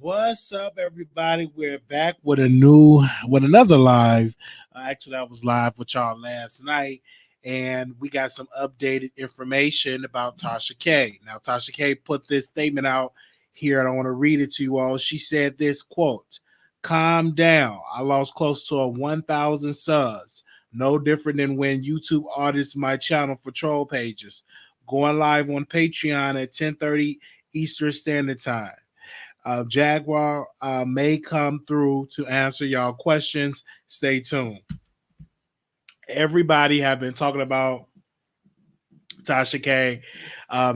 What's up, everybody? We're back with another live. Actually, I was live with y'all last night, and we got some updated information about Tasha K. Now, Tasha K put this statement out here, and I want to read it to you all. She said this quote: "Calm down. I lost close to 1,000 subs. No different than when YouTube audits my channel for troll pages. Going live on Patreon at 10:30 Eastern Standard Time. Jaguar may come through to answer y'all questions. Stay tuned." Everybody have been talking about Tasha K.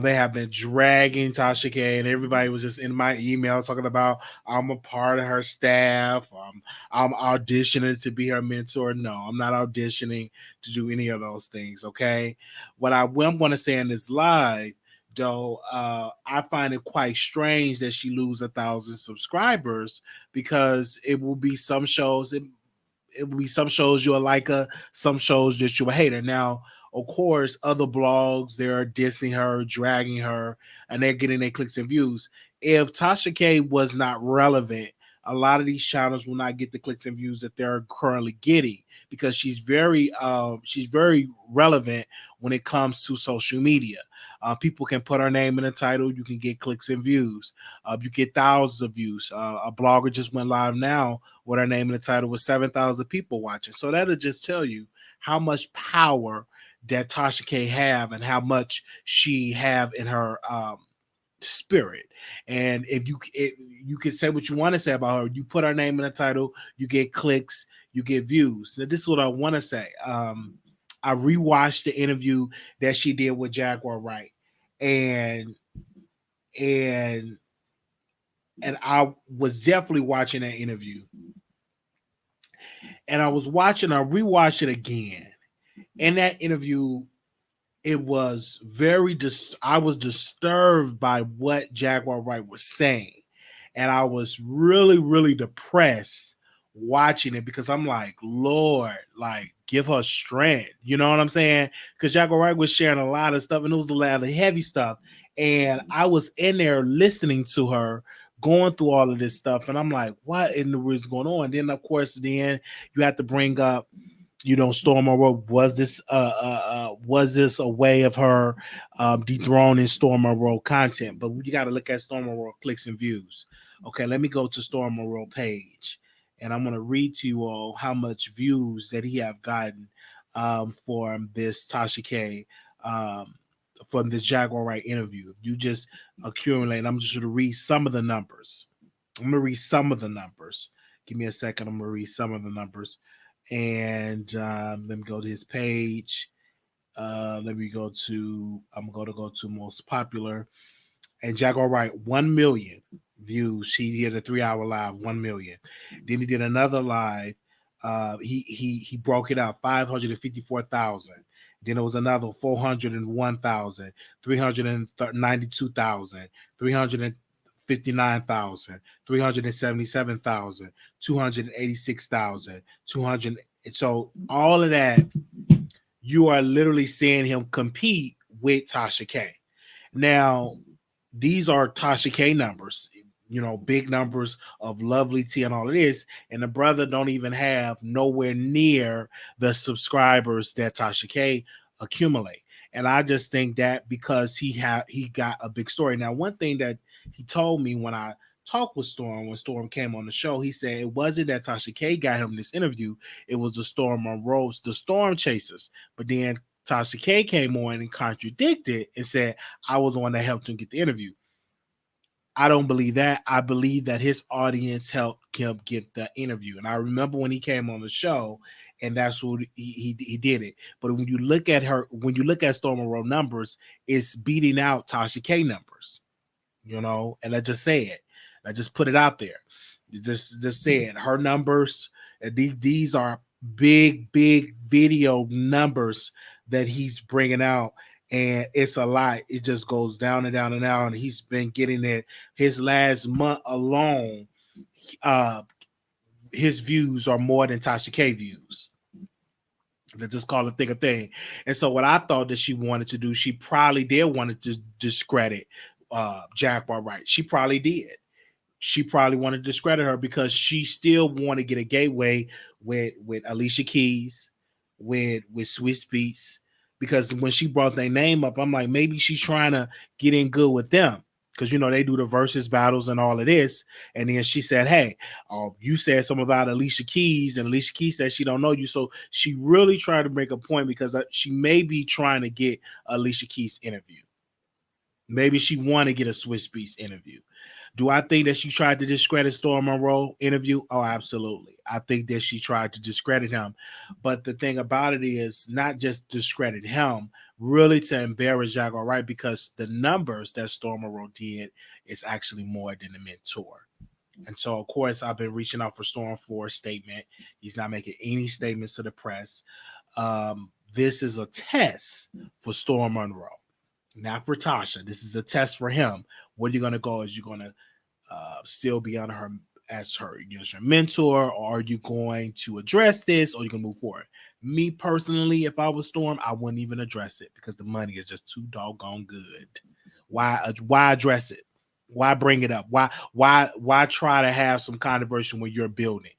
They have been dragging Tasha K, and everybody was just in my email talking about I'm a part of her staff. I'm auditioning to be her mentor. No, I'm not auditioning to do any of those things. Okay, what I'm going to say in this live, though, I find it quite strange that she lose 1,000 subscribers, because it will be some shows. It will be some shows you'll like her, some shows that you'll hate her. Now, of course, other blogs, they're dissing her, dragging her, and they're getting their clicks and views. If Tasha K was not relevant, a lot of these channels will not get the clicks and views that they're currently getting, because she's very relevant when it comes to social media. People can put her name in the title. You can get clicks and views. You get thousands of views. A blogger just went live now with her name in the title with 7,000 people watching. So that'll just tell you how much power that Tasha K have, and how much she have in her spirit. And if you can say what you want to say about her, you put her name in the title, you get clicks, you get views. So this is what I want to say. I rewatched the interview that she did with Jaguar Wright, and I was definitely watching that interview, and I rewatched it again. In that interview, it was I was disturbed by what Jaguar Wright was saying, and I was really, really depressed watching it, because I'm like, Lord, like, give her strength. You know what I'm saying? Because Jaguar Wright was sharing a lot of stuff, and it was a lot of heavy stuff, and I was in there listening to her going through all of this stuff, and I'm like, what in the world is going on? And then, of course, then you have to bring up, Storm O'Rourke. Was this a way of her dethroning Storm O'Rourke content? But you got to look at Storm O'Rourke clicks and views. Okay, let me go to Storm O'Rourke page, and I'm going to read to you all how much views that he have gotten for this Tasha K, from this Jaguar Wright interview. You just accumulate. I'm just going to read some of the numbers. I'm going to read some of the numbers. Give me a second. I'm going to read some of the numbers. And let me go to his page. I'm going to go to most popular. And Jaguar Wright, 1 million views. He did a 3-hour live, 1 million. Then he did another live. He broke it out, 554,000. Then it was another 401,000, 392,000, 359,000, 377,000, 286,000, 200. So all of that, you are literally seeing him compete with Tasha K. Now, these are Tasha K numbers, big numbers of Lovely T and all of this. And the brother don't even have nowhere near the subscribers that Tasha K accumulate. And I just think that because he got a big story. Now, one thing that he told me when I talk with Storm when Storm came on the show. He said it wasn't that Tasha K got him this interview, it was the Storm Monroe's, the Storm Chasers. But then Tasha K came on and contradicted and said, I was the one that helped him get the interview. I don't believe that. I believe that his audience helped him get the interview. And I remember when he came on the show, and that's what he did it. But when you look at her, when you look at Storm Monroe numbers, it's beating out Tasha K numbers, you know. And I just say it. I just put it out there. Just say it. Her numbers, these are big video numbers that he's bringing out, and it's a lot. It just goes down and down and down. He's been getting it. His last month alone, his views are more than Tasha K views. Let's just call a thing a thing. And so what I thought that she wanted to do, she probably did want to discredit Jaguar Wright. She probably did. She probably wanted to discredit her because she still want to get a gateway with Alicia Keys, with Swiss Beats. Because when she brought their name up, I'm like, maybe she's trying to get in good with them. Because, you know, they do the versus battles and all of this. And then she said, hey, you said something about Alicia Keys, and Alicia Keys said she don't know you. So she really tried to make a point because she may be trying to get Alicia Keys interview. Maybe she want to get a Swiss Beats interview. Do I think that she tried to discredit Storm Monroe interview? Oh, absolutely. I think that she tried to discredit him. But the thing about it is not just discredit him, really to embarrass Jaguar Wright, because the numbers that Storm Monroe did is actually more than the mentor. And so, of course, I've been reaching out for Storm for a statement. He's not making any statements to the press. This is a test for Storm Monroe, not for Tasha. This is a test for him. What are you going to go? Is you going to still be on her as her mentor, or are you going to address this, or you can move forward? Me personally, if I was Storm, I wouldn't even address it because the money is just too doggone good. Why address it? Why bring it up? Why try to have some controversy when you're building?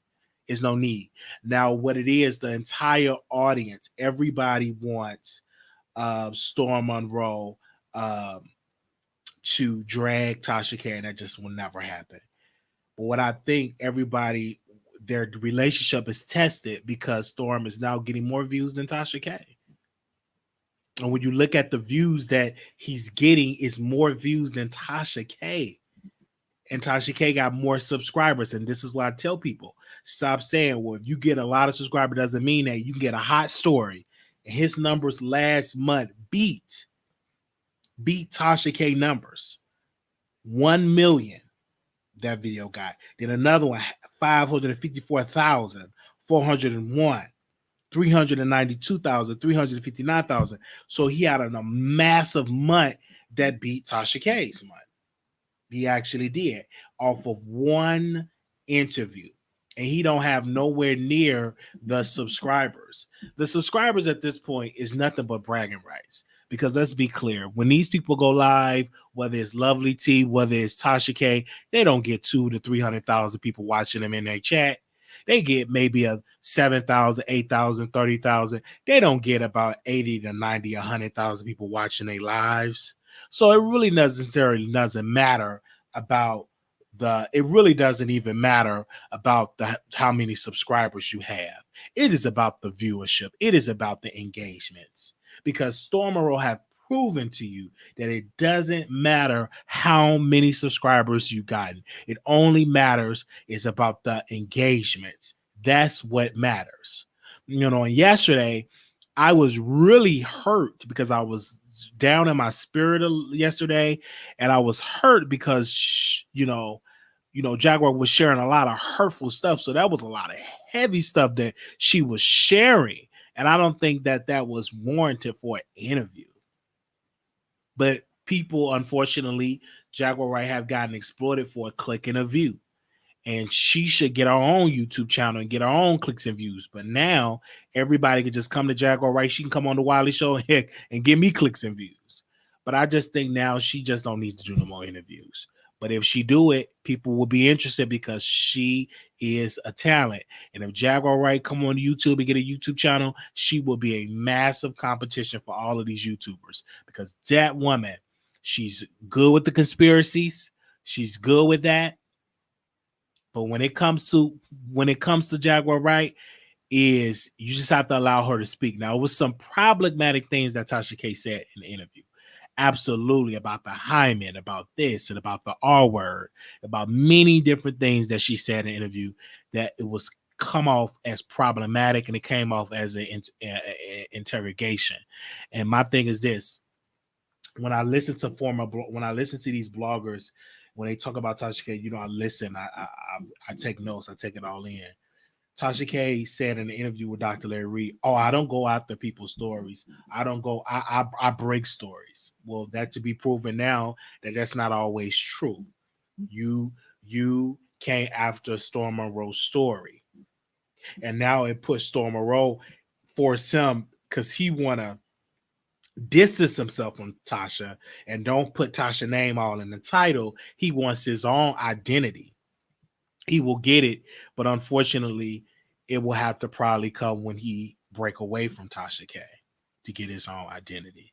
There's no need. Now, what it is, the entire audience, everybody wants Storm Monroe to drag Tasha K, and that just will never happen. But what I think everybody, their relationship is tested because Storm is now getting more views than Tasha K. And when you look at the views that he's getting, it's more views than Tasha K. And Tasha K got more subscribers. And this is what I tell people. Stop saying, well, if you get a lot of subscribers, doesn't mean that you can get a hot story. And his numbers last month beat Tasha K numbers. 1 million that video got. Then another one, 554,401, 392,000, 359,000. So he had a massive month that beat Tasha K's month. He actually did, off of one interview. And he don't have nowhere near the subscribers. The subscribers at this point is nothing but bragging rights. Because let's be clear, when these people go live, whether it's Lovely T, whether it's Tasha K, they don't get 200,000 to 300,000 people watching them in their chat. They get maybe a 7,000, 8,000, 30,000. They don't get about 80 to 90, 100,000 people watching their lives. So it really necessarily doesn't matter about it really doesn't even matter about how many subscribers you have. It is about the viewership. It is about the engagements. Because Storm Monroe have proven to you that it doesn't matter how many subscribers you got. It only matters is about the engagements. That's what matters. You know, and yesterday I was really hurt because I was down in my spirit yesterday, and I was hurt because Jaguar was sharing a lot of hurtful stuff. So that was a lot of heavy stuff that she was sharing. And I don't think that was warranted for an interview. But people, unfortunately, Jaguar Wright have gotten exploited for a click and a view. And she should get her own YouTube channel and get her own clicks and views. But now everybody can just come to Jaguar Wright. She can come on the Wiley Show and give me clicks and views. But I just think now she just don't need to do no more interviews. But if she do it, people will be interested because she is a talent. And if Jaguar Wright come on YouTube and get a YouTube channel, she will be a massive competition for all of these YouTubers. Because that woman, she's good with the conspiracies. She's good with that. But when it comes to Jaguar Wright, is you just have to allow her to speak. Now, it was some problematic things that Tasha K said in the interview. Absolutely, about the hymen, about this, and about the R word, about many different things that she said in the interview that it was come off as problematic and it came off as an interrogation. And my thing is this: when I listen to these bloggers, when they talk about Tasha K, I listen, I take notes, I take it all in. Tasha K said in an interview with Dr. Larry Reed, "Oh, I don't go after people's stories. I don't go. I break stories." Well, that to be proven now that that's not always true. You came after Storm Monroe's story, and now it pushed Storm Monroe for some because he wanna distance himself from Tasha and don't put Tasha's name all in the title. He wants his own identity. He will get it, but unfortunately, it will have to probably come when he break away from Tasha K to get his own identity.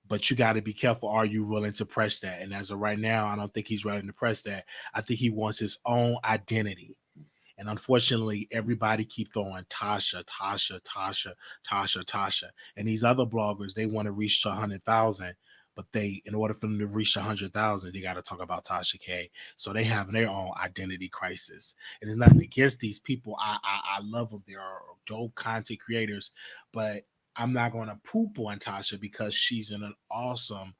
But you got to be careful. Are you willing to press that? And as of right now, I don't think he's ready to press that. I think he wants his own identity. And unfortunately, everybody keep throwing Tasha, Tasha, Tasha, Tasha, Tasha. And these other bloggers, they want to reach 100,000, but in order for them to reach 100,000, they got to talk about Tasha K. So they have their own identity crisis. And it's nothing against these people. I love them. They are dope content creators, but I'm not going to poop on Tasha because she's in an awesome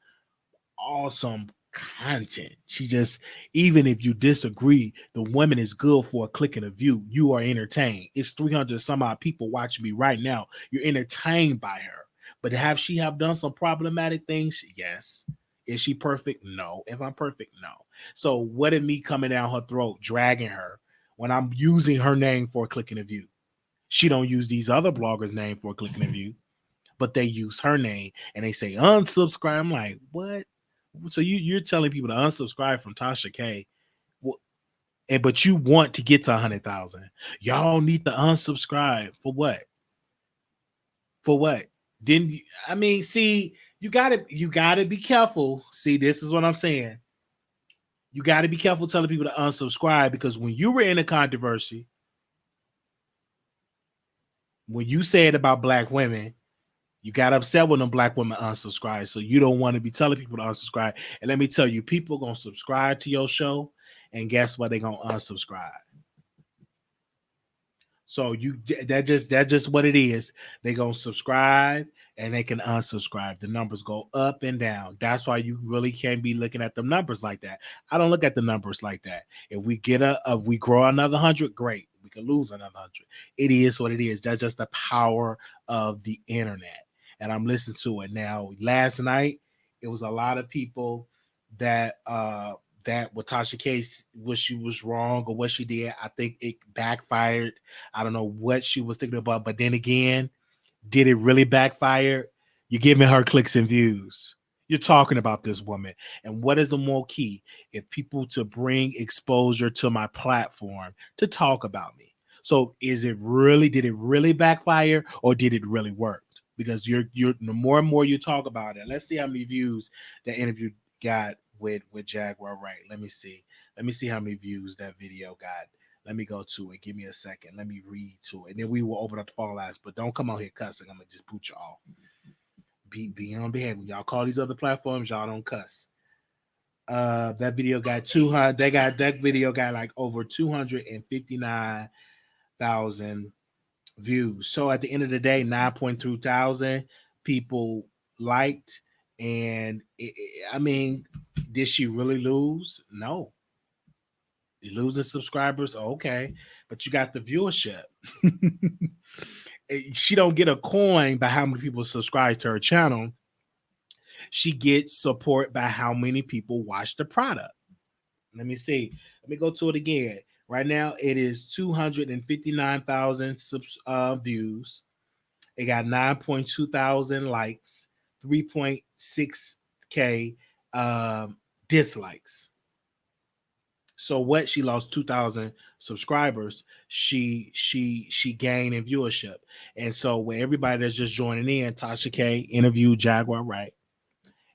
content. She just, even if you disagree, the woman is good for a click and a view. You are entertained. It's 300 some odd people watching me right now. You're entertained by her. But have she have done some problematic things? Yes. Is she perfect? No. If I'm perfect? No. So what if me coming down her throat, dragging her when I'm using her name for a click and a view? She don't use these other bloggers' name for a click and a view, but they use her name and they say unsubscribe. I'm like, what? So you're telling people to unsubscribe from Tasha K, but you want to get to 100,000. Y'all need to unsubscribe for what? For what? Didn't you, I mean? See, you gotta be careful. See, this is what I'm saying. You got to be careful telling people to unsubscribe because when you were in a controversy, when you said about black women, you got upset when them black women unsubscribe. So you don't want to be telling people to unsubscribe. And let me tell you, people going to subscribe to your show. And guess what? They're going to unsubscribe. So that's just what it is. They're going to subscribe and they can unsubscribe. The numbers go up and down. That's why you really can't be looking at the numbers like that. I don't look at the numbers like that. If we if we grow another 100, great. We can lose another 100. It is what it is. That's just the power of the internet. And I'm listening to it now. Last night, it was a lot of people that with Tasha Case, what she was wrong or what she did. I think it backfired. I don't know what she was thinking about, but then again, did it really backfire? You're giving her clicks and views. You're talking about this woman. And what is the more key? If people to bring exposure to my platform to talk about me. So did it really backfire or did it really work? Because you're the more and more you talk about it. Let's see how many views that interview got with Jaguar Wright. Let me see how many views that video got. Let me go to it. Give me a second. Let me read to it. And then we will open up the phone lines. But don't come out here cussing. I'm going to just boot you off. Be on behavior. Y'all call these other platforms. Y'all don't cuss. That video got 200. That video got like over 259,000 views. So at the end of the day, 9.2 thousand people liked. And I mean, did she really lose? No. You losing subscribers, okay, but you got the viewership. She don't get a coin by how many people subscribe to her channel. She gets support by how many people watch the product. Let me see. Let me go to it again. Right now, it is 259,000 views. It got 9.2 thousand likes, 3.6K dislikes. So what? She lost 2,000 subscribers. She gained in viewership. And so with everybody that's just joining in, Tasha K interviewed Jaguar Wright.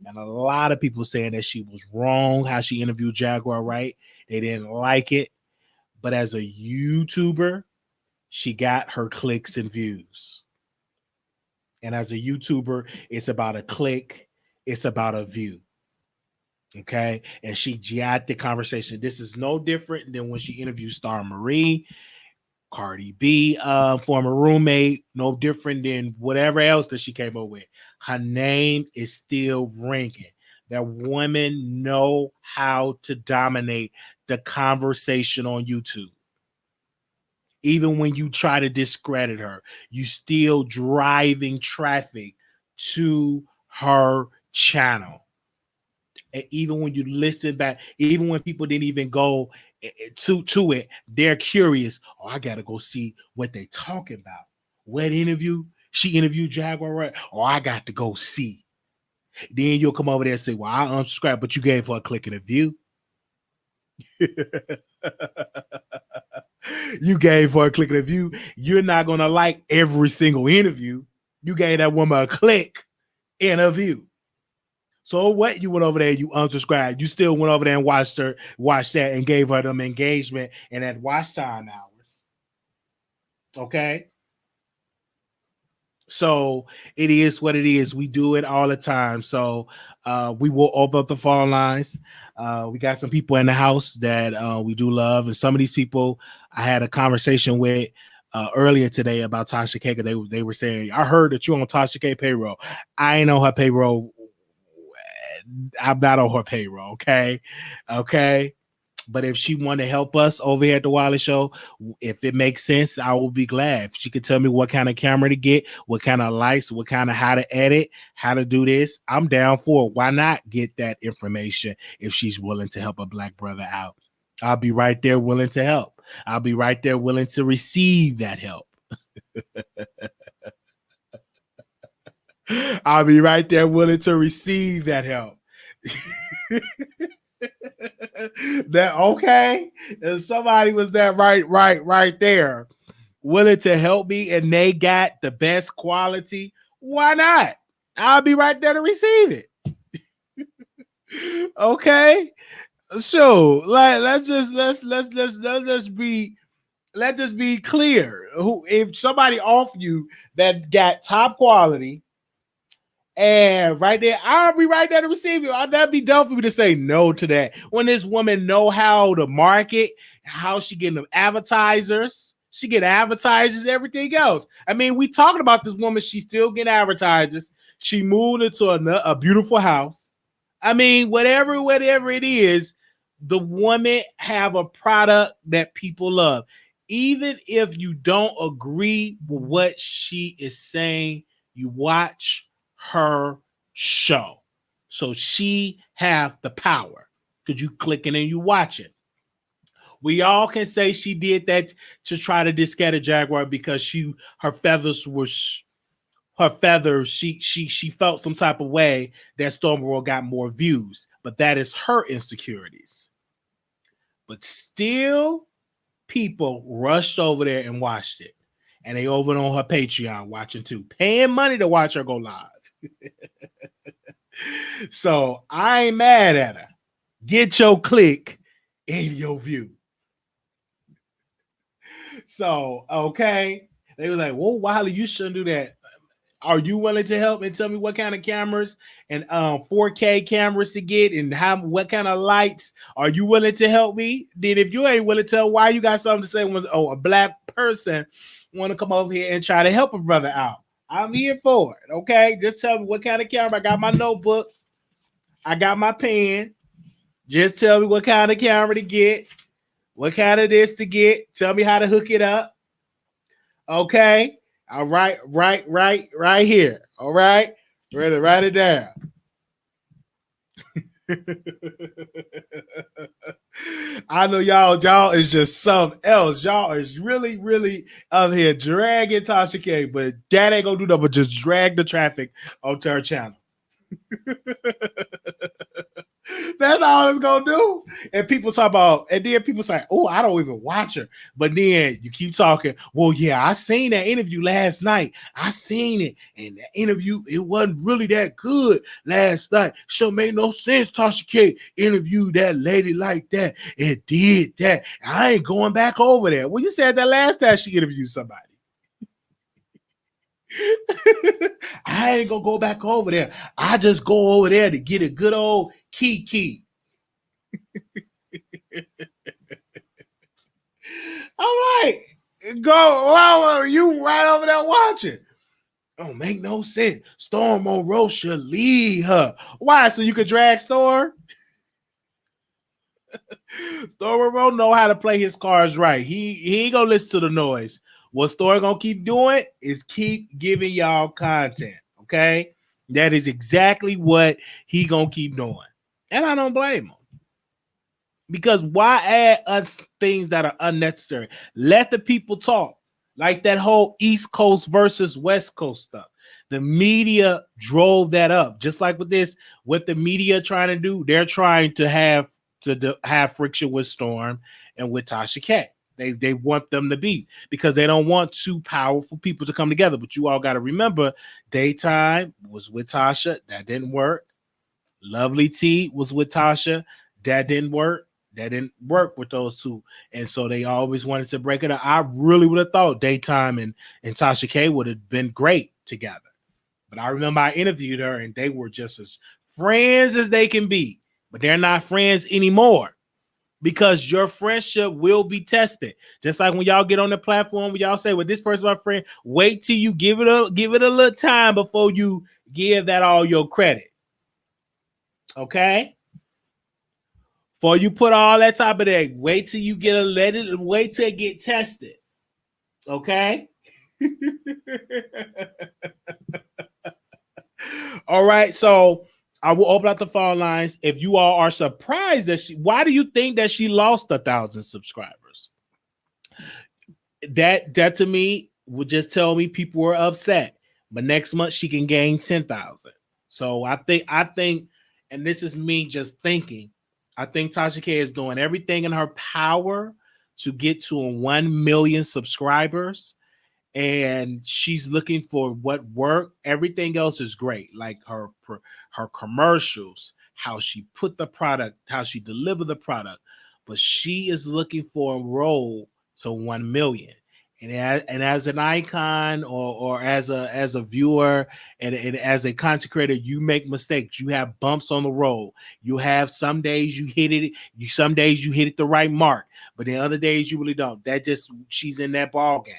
And a lot of people saying that she was wrong how she interviewed Jaguar Wright. They didn't like it. But as a YouTuber, she got her clicks and views. And as a YouTuber, it's about a click, it's about a view. Okay. And she jacked the conversation. This is no different than when she interviewed Star Marie, Cardi B, former roommate, no different than whatever else that she came up with. Her name is still ringing. That women know how to dominate the conversation on YouTube. Even when you try to discredit her, you still driving traffic to her channel. And even when you listen back, even when people didn't even go to it, they're curious. Oh, I gotta go see what they talking about. What interview? She interviewed Jaguar, right? Oh, I got to go see. Then you'll come over there and say, well, I unsubscribe, but you gave her a click and a view. You gave her a click and a view. You're not gonna like every single interview. You gave that woman a click and a view. So what? You went over there, you unsubscribed. You still went over there and watched that, and gave her them engagement and that watch time hours. Okay. So it is what it is. We do it all the time. So we will open up the phone lines. We got some people in the house that we do love, and some of these people I had a conversation with earlier today about Tasha K. They were saying, I heard that you're on Tasha K payroll. I ain't on her payroll. I'm not on her payroll. Okay. But if she want to help us over here at the Wiley Show, if it makes sense, I will be glad. If she could tell me what kind of camera to get, what kind of lights, what kind of how to edit, how to do this, I'm down for it. Why not get that information if she's willing to help a black brother out? I'll be right there willing to help. I'll be right there willing to receive that help. I'll be right there willing to receive that help. That okay? If somebody was that right there, willing to help me, and they got the best quality, why not? I'll be right there to receive it. Okay, so let's just be clear. If somebody offer you that got top quality, and right there, I'll be right there to receive it. That'd be dumb for me to say no to that. When this woman know how to market, how she getting them advertisers, she get advertisers, everything else. I mean, we talking about this woman. She still get advertisers. She moved into a beautiful house. I mean, whatever it is, the woman have a product that people love. Even if you don't agree with what she is saying, you watch her show. So she have the power because you clicking and you watching. We all can say she did that to try to discredit Jaguar because she felt some type of way that Stormworld got more views, but that is her insecurities. But still, people rushed over there and watched it, and they over on her Patreon watching too, paying money to watch her go live. So I ain't mad at her. Get your click and your view. So okay, they was like, "Whoa, Wiley, you shouldn't do that." Are you willing to help and tell me what kind of cameras and 4K cameras to get and what kind of lights? Are you willing to help me? Then if you ain't willing to tell, why you got something to say when a black person want to come over here and try to help a brother out? I'm here for it. Okay, just tell me what kind of camera. I got my notebook. I got my pen. Just tell me what kind of camera to get, what kind of this to get. Tell me how to hook it up. Okay. All right here. All right. Ready to write it down. I know y'all is just something else. Y'all is really up here dragging Tasha K, but that ain't gonna do that, but just drag the traffic onto her channel. That's all it's gonna do. And people talk about, and then people say, "Oh, I don't even watch her." But then you keep talking. Well, yeah, I seen that interview last night. I seen it, and the interview it wasn't really that good last night. Sure made no sense. Tasha K interviewed that lady like that. It did that. I ain't going back over there. Well, you said that last time she interviewed somebody. I ain't gonna go back over there. I just go over there to get a good old kiki. All right, go. Wow, you right over there watching. Don't make no sense. Storm Monroe should lead her. Why? So you could drag Storm? Storm Monroe know how to play his cards right. He ain't gonna listen to the noise. What Storm gonna keep doing is keep giving y'all content. Okay, that is exactly what he gonna keep doing, and I don't blame him. Because why add us things that are unnecessary? Let the people talk. Like that whole East Coast versus West Coast stuff. The media drove that up. Just like with this, what the media trying to do, they're trying to have friction with Storm and with Tasha K. They want them to be, because they don't want two powerful people to come together. But you all got to remember, Daytime was with Tasha. That didn't work. Lovely T was with Tasha. That didn't work. That didn't work with those two. And so they always wanted to break it up. I really would have thought Daytime and Tasha K would have been great together. But I remember I interviewed her and they were just as friends as they can be. But they're not friends anymore, because your friendship will be tested. Just like when y'all get on the platform, when y'all say, well, this person's my friend, wait till you give it a little time before you give that all your credit. Okay? Before you put all that top of that, wait till you get wait till it get tested. Okay? All right, so I will open up the phone lines. If you all are surprised that why do you think that she lost 1,000 subscribers? That to me would just tell me people were upset. But next month she can gain 10,000. So I think, and this is me just thinking, I think Tasha K is doing everything in her power to get to 1 million subscribers. And she's looking for what work. Everything else is great, like her commercials, how she put the product, how she delivered the product. But she is looking for a role to 1 million. And as an icon or as a viewer and as a content creator, you make mistakes. You have bumps on the road. You have some days you hit it. Some days you hit it the right mark, but the other days you really don't. She's in that ball game.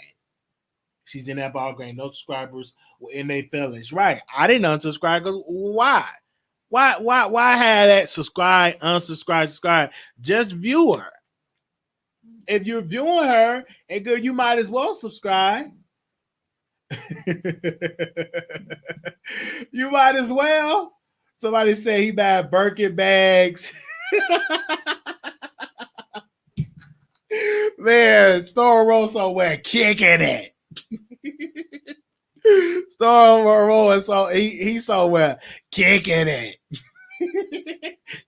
She's in that ball game. No subscribers were in their feelings. Right. I didn't unsubscribe. Why? Why have that subscribe, unsubscribe, subscribe? Just view her. If you're viewing her and good, you might as well subscribe. You might as well. Somebody say he bad Birkin bags. Man, Storm Rosso went kicking it. Storm Rosso, so he's somewhere kicking it.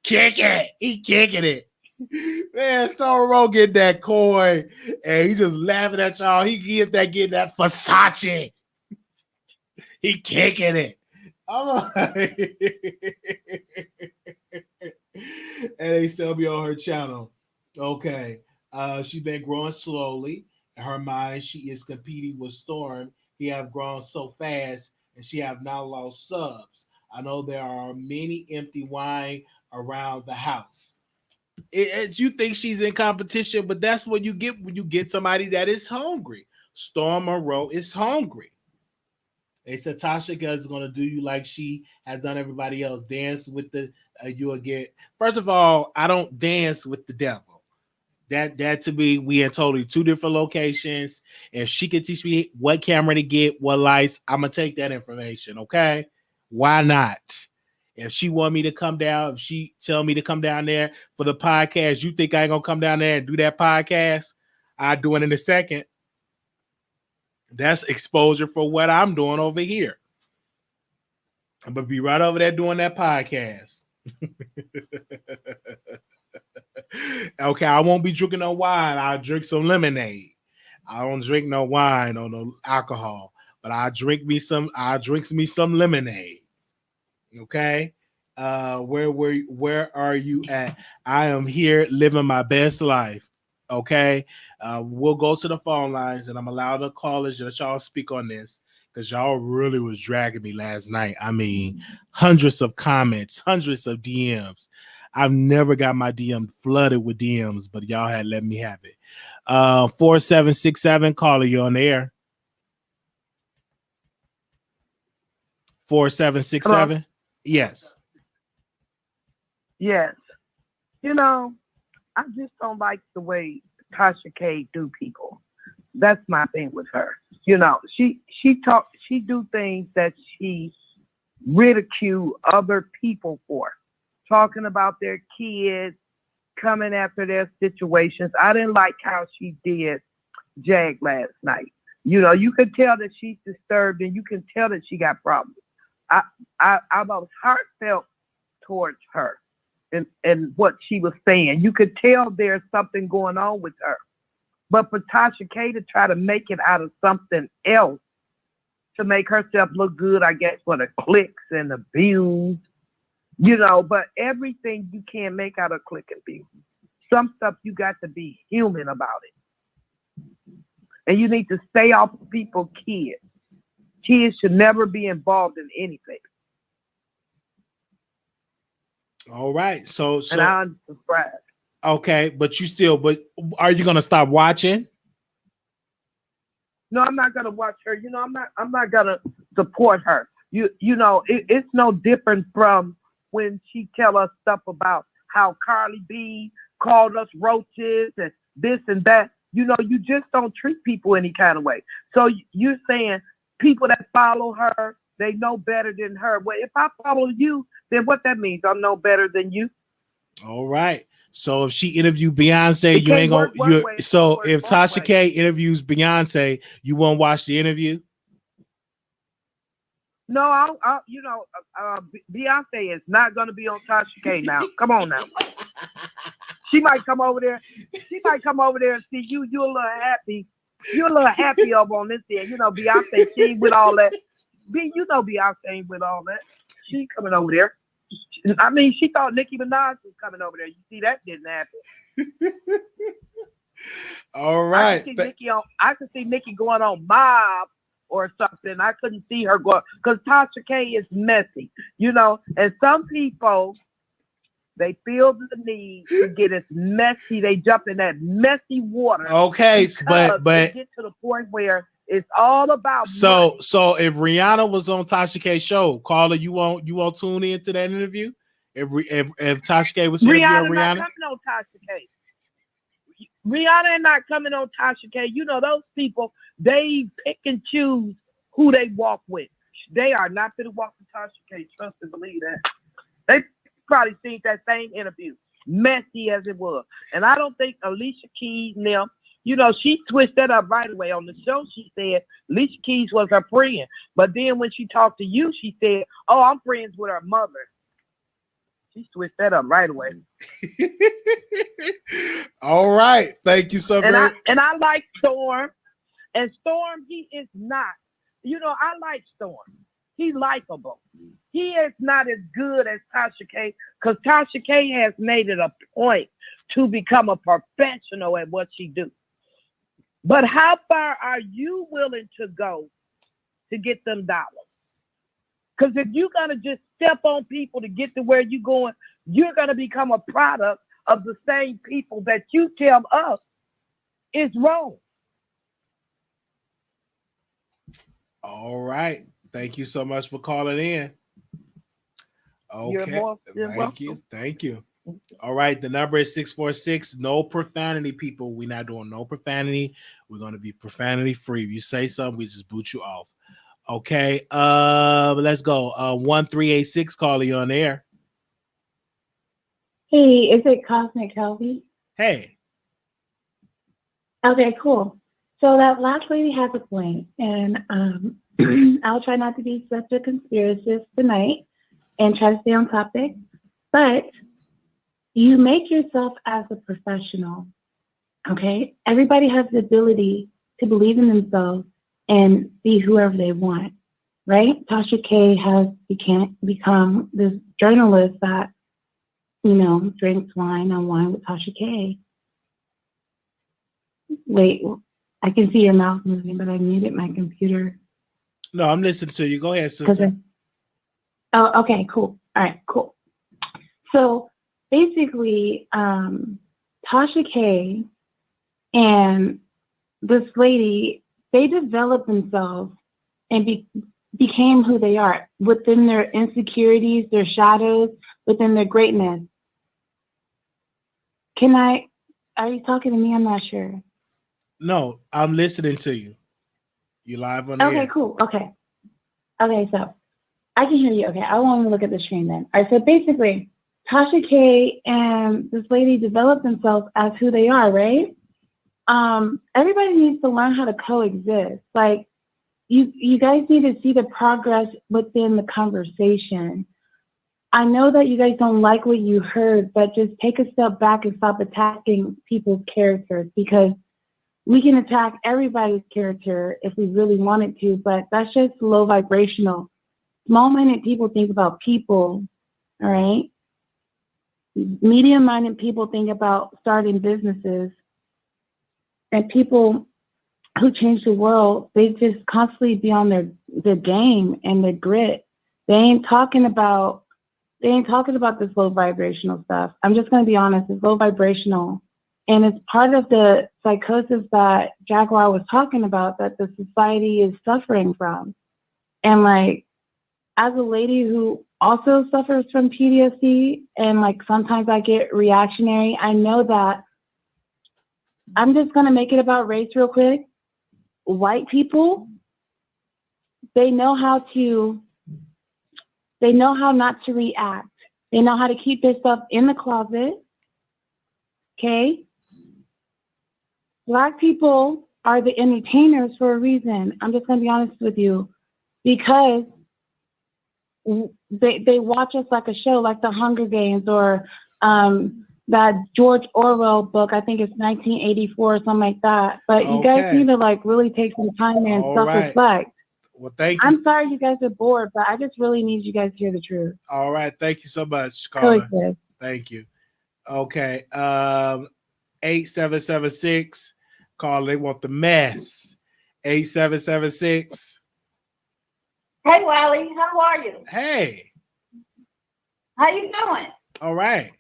Kick it. He kicking it. Man, Storm Rosso get that coin and he just laughing at y'all. He getting that Versace. He kicking it. I'm like, and they still be on her channel. Okay. She's been growing slowly. In her mind, she is competing with Storm. He have grown so fast, and she have now lost subs. I know there are many empty wine around the house. You think she's in competition, but that's what you get when you get somebody that is hungry. Storm Monroe is hungry. They said Tasha is going to do you like she has done everybody else. Dance with the you will get. First of all, I don't dance with the devil. That to me, we in totally two different locations. If she can teach me what camera to get, what lights, I'm gonna take that information. Okay, why not? If she want me to come down, if she tell me to come down there for the podcast, you think I ain't gonna come down there and do that podcast? I do it in a second. That's exposure for what I'm doing over here. I'm gonna be right over there doing that podcast. Okay, I won't be drinking no wine. I'll drink some lemonade. I don't drink no wine or no alcohol, but I drink me some lemonade. Okay. Where are you at? I am here living my best life. Okay. We'll go to the phone lines and I'm allowed to callers that y'all speak on this because y'all really was dragging me last night. I mean, hundreds of comments, hundreds of DMs. I've never got my DM flooded with DMs, but y'all had let me have it. 4767 caller, you on the air. 4767. Yes. Yes. You know, I just don't like the way Tasha K do people. That's my thing with her. You know, she do things that she ridicule other people for, talking about their kids, coming after their situations. I didn't like how she did Jag last night. You know, you could tell that she's disturbed and you can tell that she got problems. I was heartfelt towards her and what she was saying. You could tell there's something going on with her. But for Tasha K to try to make it out of something else to make herself look good, I guess, for the clicks and the views, you know, but everything you can't make out of click and view. Some stuff you got to be human about it. And you need to stay off of people's kids. Kids should never be involved in anything. All right. So and I'm surprised. Okay, but are you gonna stop watching? No, I'm not gonna watch her. You know, I'm not gonna support her. You know, it's no different from when she tell us stuff about how Carly B called us roaches and this and that. You know, you just don't treat people any kind of way. So you're saying people that follow her, they know better than her. Well, if I follow you, then what that means? I'm no better than you. All right. So if she interviewed Beyonce, you ain't gonna. So if Tasha K interviews Beyonce, you won't watch the interview? No, you know, Beyonce is not gonna be on Tasha K now. Come on now. She might come over there. She might come over there and see you. You're a little happy. You're a little happy over on this end. You know, Beyonce, she ain't with all that. You know, Beyonce ain't with all that. She coming over there. I mean, she thought Nicki Minaj was coming over there. You see, that didn't happen. All right. I could see Nicki going on Mob or something. I couldn't see her going because Tasha K is messy, you know. And some people, they feel the need to get as messy. They jump in that messy water. Okay, but they get to the point where it's all about money. So if Rihanna was on Tasha K's show, caller, you won't tune into that interview? If Tasha K was interviewing Rihanna, not coming on Tasha K. Rihanna is not coming on Tasha K. You know, those people, they pick and choose who they walk with. They are not going to walk with Tasha K. Trust and believe that. They probably seen that same interview, messy as it was. And I don't think Alicia Keys now, you know, she switched that up right away. On the show, she said Alicia Keys was her friend. But then when she talked to you, she said, oh, I'm friends with her mother. She switched that up right away. All right. Thank you so much. And I like Storm. And Storm, he is not. You know, I like Storm. He's likable. He is not as good as Tasha K, because Tasha K has made it a point to become a professional at what she do. But how far are you willing to go to get them dollars? Because if you're going to just step on people to get to where you're going, you're going to become a product of the same people that you tell us is wrong. All right. Thank you so much for calling in. Okay. Thank you. All right. The number is 646. No profanity, people. We're not doing no profanity. We're going to be profanity free. If you say something, we just boot you off. Okay. Let's go. 1386 caller, you on air. Hey, is it Cosmic Kelby? Hey. Okay, cool. So that last lady has a point, and I'll try not to be such a conspiracist tonight and try to stay on topic. But you make yourself as a professional, okay? Everybody has the ability to believe in themselves and be whoever they want, right? Tasha K has become this journalist that, drinks wine on Wine with Tasha K. Wait, I can see your mouth moving, but I muted my computer. No, I'm listening to you. Go ahead, sister. Oh, okay, cool. All right, cool. So basically, Tasha K and this lady, they developed themselves and became who they are within their insecurities, their shadows, within their greatness. Are you talking to me? I'm not sure. No, I'm listening to you. You live on the Okay, air. cool. Okay, so I can hear you. Okay, I want to look at the screen then. All right, so basically, Tasha K and this lady developed themselves as who they are, right? Everybody needs to learn how to coexist. Like, you guys need to see the progress within the conversation. I know that you guys don't like what you heard, but just take a step back and stop attacking people's characters, because we can attack everybody's character if we really wanted to, but that's just low vibrational. Small-minded people think about people, all right? Medium-minded people think about starting businesses. And people who change the world, they just constantly be on their game and their grit. They ain't talking about this low vibrational stuff. I'm just going to be honest, it's low vibrational. And it's part of the psychosis that Jaguar was talking about that the society is suffering from. And like, as a lady who also suffers from PTSD, and like sometimes I get reactionary, I know that I'm just going to make it about race real quick. White people, they know how not to react. They know how to keep their stuff in the closet. Okay? Black people are the entertainers for a reason. I'm just going to be honest with you, because they watch us like a show, like The Hunger Games, or that George Orwell book. I think it's 1984 or something like that. But you guys need to like really take some time and self-reflect. Right. Well, thank you. I'm sorry you guys are bored, but I just really need you guys to hear the truth. All right. Thank you so much, caller. Cool. Thank you. Okay. 8776. Caller, they want the mess. 8776. Hey, Wiley. How are you? Hey. How you doing? All right.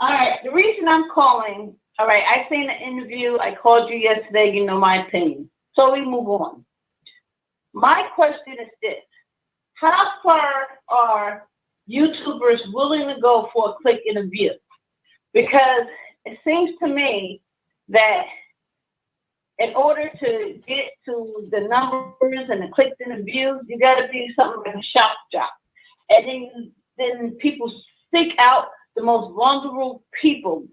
All right. The reason I'm calling, all right, I seen the interview. I called you yesterday. You know my opinion. So we move on. My question is this. How far are YouTubers willing to go for a click and a view? Because it seems to me that in order to get to the numbers and the clicks and the views, you got to be something like a shock jock. And then people seek out the most vulnerable people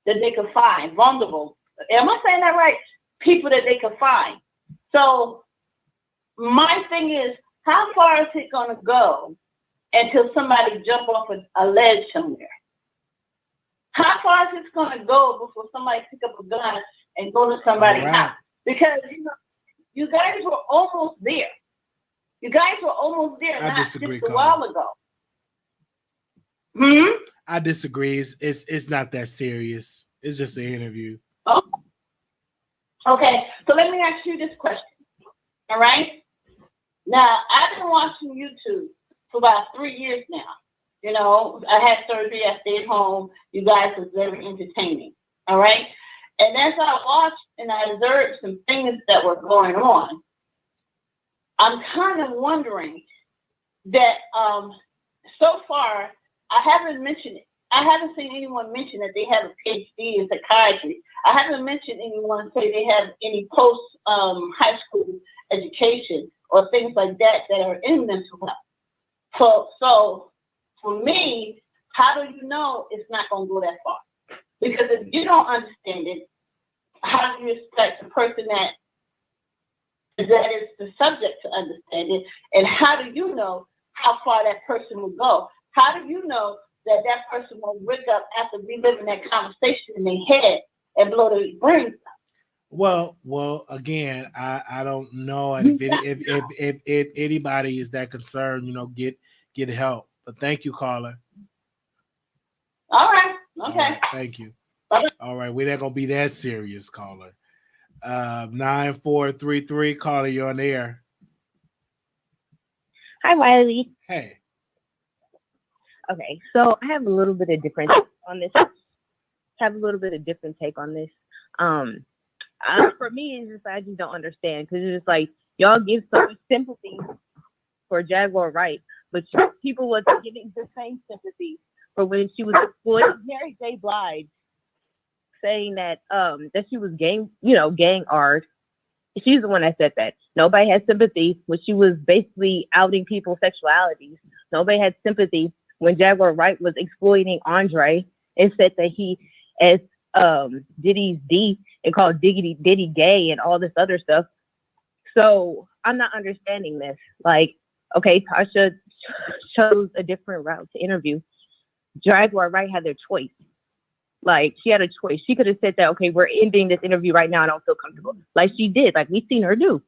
that they can find. Vulnerable. Am I saying that right? People that they can find. So my thing is, how far is it going to go until somebody jump off a ledge somewhere? How far is it going to go before somebody pick up a gun and go to somebody's house? Because, you guys were almost there. You guys were almost there not just a while ago. I disagree. It's not that serious. It's just an interview. Oh. Okay, so let me ask you this question. All right? Now, I've been watching YouTube for about 3 years now. You know, I had surgery, I stayed home. You guys was very entertaining. All right? And as I watched and I observed some things that were going on, I'm kind of wondering that so far, I haven't seen anyone mention that they have a PhD in psychiatry. I haven't mentioned anyone say they have any post high school education or things like that are in mental health. So for me, how do you know it's not going to go that far? Because if you don't understand it, how do you expect the person that is the subject to understand it? And how do you know how far that person will go? how do you know that that person will wake up after reliving that conversation in their head and blow their brains out? Well, again, I don't know, and if anybody is that concerned, get help. But thank you, caller. All right. Okay. All right, thank you. Bye-bye. All right, we're not gonna be that serious, caller. 9433, caller, you're on the air. Hi, Wiley. Hey. Okay, so I have a little bit of different take on this. For me, it's just I just don't understand because it's just like y'all give so much sympathy for Jaguar Wright, but people wasn't getting the same sympathy for when she was exploiting Mary J. Blige, saying that she was gang art. She's the one that said that. Nobody had sympathy when she was basically outing people's sexualities. Nobody had sympathy when Jaguar Wright was exploiting Andre and said that he, as Diddy's D, and called Diddy gay and all this other stuff. So I'm not understanding this. Like, okay, Tasha chose a different route to interview. Jaguar Wright had their choice. Like, she had a choice. She could have said that, okay, we're ending this interview right now. I don't feel comfortable. Like she did. Like, we've seen her do.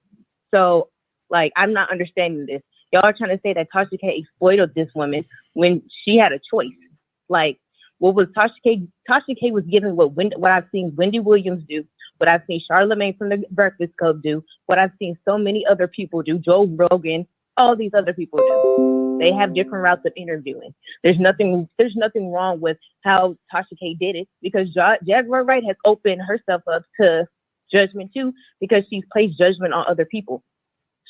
So, like, I'm not understanding this. Y'all are trying to say that Tasha K exploited this woman when she had a choice. Like, what was Tasha K? Tasha K was given what I've seen Wendy Williams do, what I've seen Charlamagne from the Breakfast Club do, what I've seen so many other people do, Joe Rogan, all these other people do. They have different routes of interviewing. There's nothing wrong with how Tasha K did it because Jaguar Wright has opened herself up to judgment too because she's placed judgment on other people.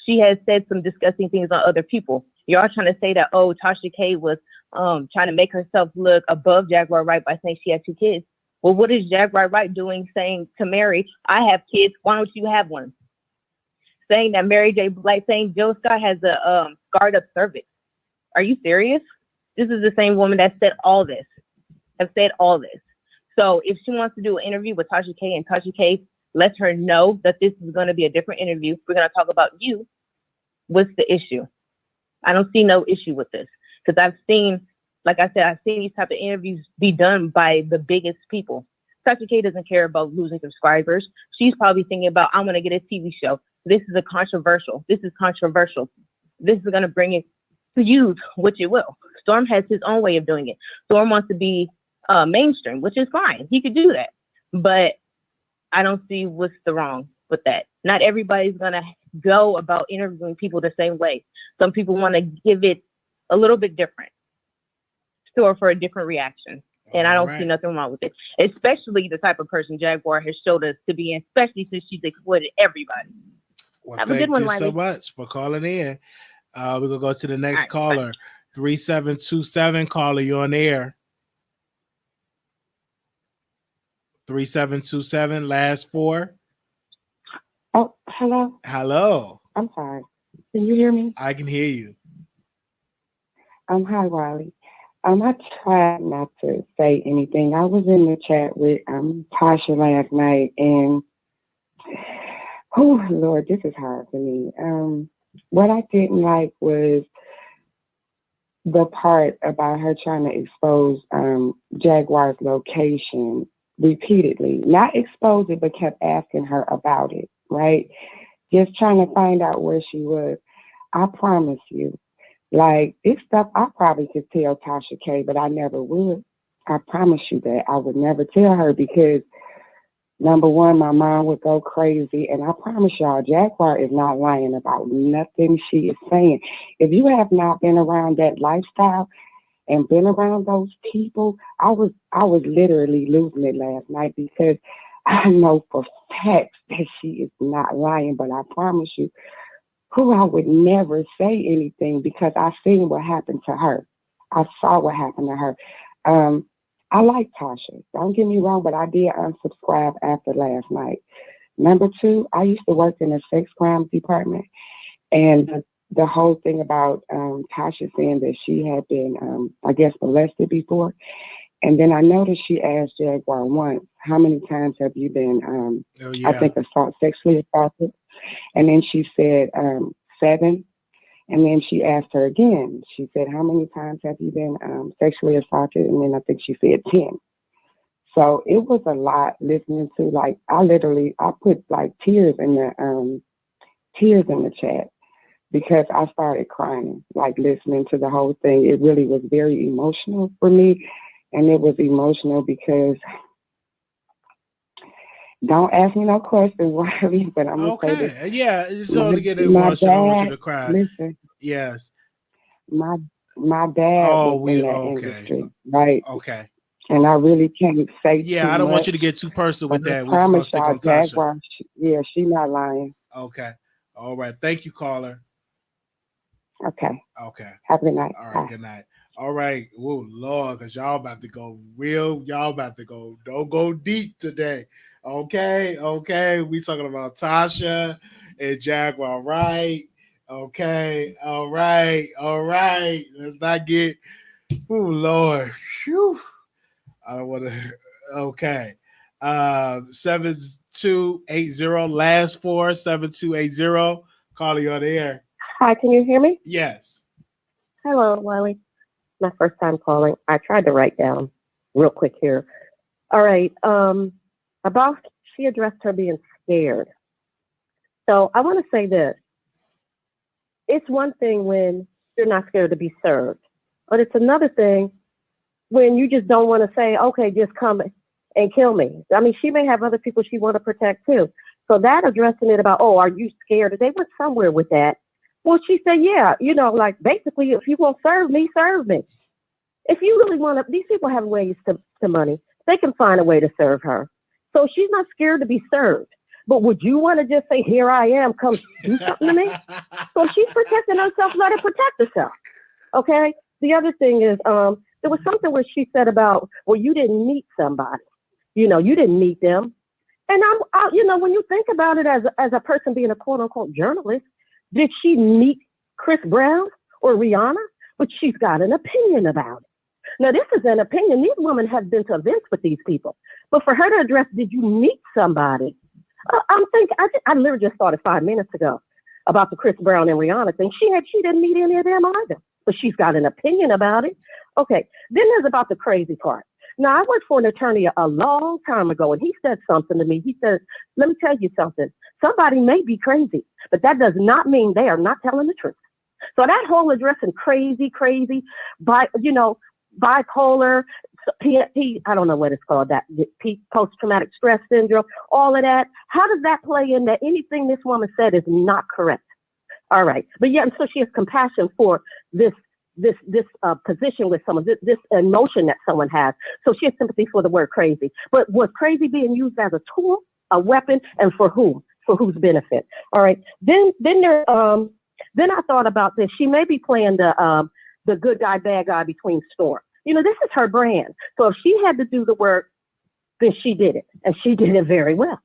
She has said some disgusting things on other people. Y'all trying to say that, oh, Tasha K was trying to make herself look above Jaguar Wright by saying she had 2 kids. Well, what is Jaguar Wright doing saying to Mary, I have kids, why don't you have one? Saying that Mary J. Blige, saying Joe Scott has a scarred up cervix. Are you serious? This is the same woman that said all this. So if she wants to do an interview with Tasha K and Tasha K lets her know that this is going to be a different interview, we're going to talk about you, what's the issue? I don't see no issue with this because I've seen these type of interviews be done by the biggest people. Tasha K doesn't care about losing subscribers. She's probably thinking about, I'm going to get a TV show. This is controversial. This is going to bring it to use, which it will. Storm has his own way of doing it. Storm wants to be mainstream, which is fine. He could do that. But I don't see what's the wrong with that. Not everybody's going to go about interviewing people the same way. Some people want to give it a little bit different or for a different reaction. And I don't see nothing wrong with it, especially the type of person Jaguar has showed us to be, especially since she's exploited everybody. Well, have a good one, thank you Wiley. so much for calling in. We're going to go to the next caller. Bye. 3727, caller, you're on the air. 3727, last 4. Oh, hello. Hello. I'm sorry. Can you hear me? I can hear you. Hi, Wiley. I tried not to say anything. I was in the chat with Tasha last night, and oh Lord, this is hard for me. What I didn't like was the part about her trying to expose Jaguar's location repeatedly. Not expose it, but kept asking her about it, right? Just trying to find out where she was. I promise you, like, it's stuff I probably could tell Tasha K, but I never would. I promise you that. I would never tell her because, number one, my mind would go crazy. And I promise y'all, Jaguar is not lying about nothing she is saying. If you have not been around that lifestyle and been around those people, I was literally losing it last night because I know for facts that she is not lying. But I promise you, I would never say anything because I seen what happened to her. I saw what happened to her. I like Tasha. Don't get me wrong, but I did unsubscribe after last night. Number 2, I used to work in a sex crimes department, and the whole thing about Tasha saying that she had been, I guess, molested before. And then I noticed she asked Jaguar once, how many times have you been, I think, sexually assaulted? And then she said 7. And then she asked her again. She said, how many times have you been sexually assaulted? And then I think she said 10. So it was a lot listening to, like, I put like tears in the chat because I started crying, like listening to the whole thing. It really was very emotional for me. And it was emotional because, don't ask me no questions, Wiley, but I'm going to say this. Okay. Yeah. So to get emotional, I don't want you to cry. Listen, Yes. my dad was in that industry, right? Okay. And I really can't say too I don't much, want you to get too personal with but I that. We're just gonna promise stick y'all, on Tasha. Jaguar, she not lying. Okay. All right. Thank you, caller. Okay. Okay. Have a good night. All right. Bye. Good night. All right. Oh Lord, because y'all about to go real. Y'all about to go. Don't go deep today. Okay. Okay. We talking about Tasha and Jaguar, right? Okay. All right. All right. Let's not get. Oh Lord. Whew. I don't want to. Okay. 7280 last 4 7280. Calling on the air. Hi, can you hear me? Yes. Hello, Wiley. My first time calling. I tried to write down real quick here. All right. About she addressed her being scared. So I want to say this. It's one thing when you're not scared to be served, but it's another thing when you just don't want to say, okay, just come and kill me. I mean, she may have other people she want to protect too. So that addressing it about, oh, are you scared? They went somewhere with that. Well, she said, yeah, like basically, if you won't serve me, serve me. If you really want to, these people have ways to money. They can find a way to serve her. So she's not scared to be served. But would you want to just say, here I am, come do something to me? So she's protecting herself, let her protect herself. Okay? The other thing is, there was something where she said about, well, you didn't meet somebody. You didn't meet them. And when you think about it as a person being a quote unquote journalist, did she meet Chris Brown or Rihanna? But she's got an opinion about it. Now, this is an opinion. These women have been to events with these people. But for her to address, did you meet somebody? I'm thinking, I literally just started 5 minutes ago about the Chris Brown and Rihanna thing. She didn't meet any of them either. But she's got an opinion about it. Okay, then there's about the crazy part. Now, I worked for an attorney a long time ago, and he said something to me. He said, let me tell you something. Somebody may be crazy, but that does not mean they are not telling the truth. So that whole addressing crazy, bipolar, I don't know what it's called, that post-traumatic stress syndrome, all of that. How does that play in that anything this woman said is not correct? All right. But yeah, and so she has compassion for this position with someone, this emotion that someone has. So she has sympathy for the word crazy. But was crazy being used as a tool, a weapon, and for whom? For whose benefit? All right. Then I thought about this. She may be playing the good guy, bad guy between storms. This is her brand. So if she had to do the work, then she did it, and she did it very well.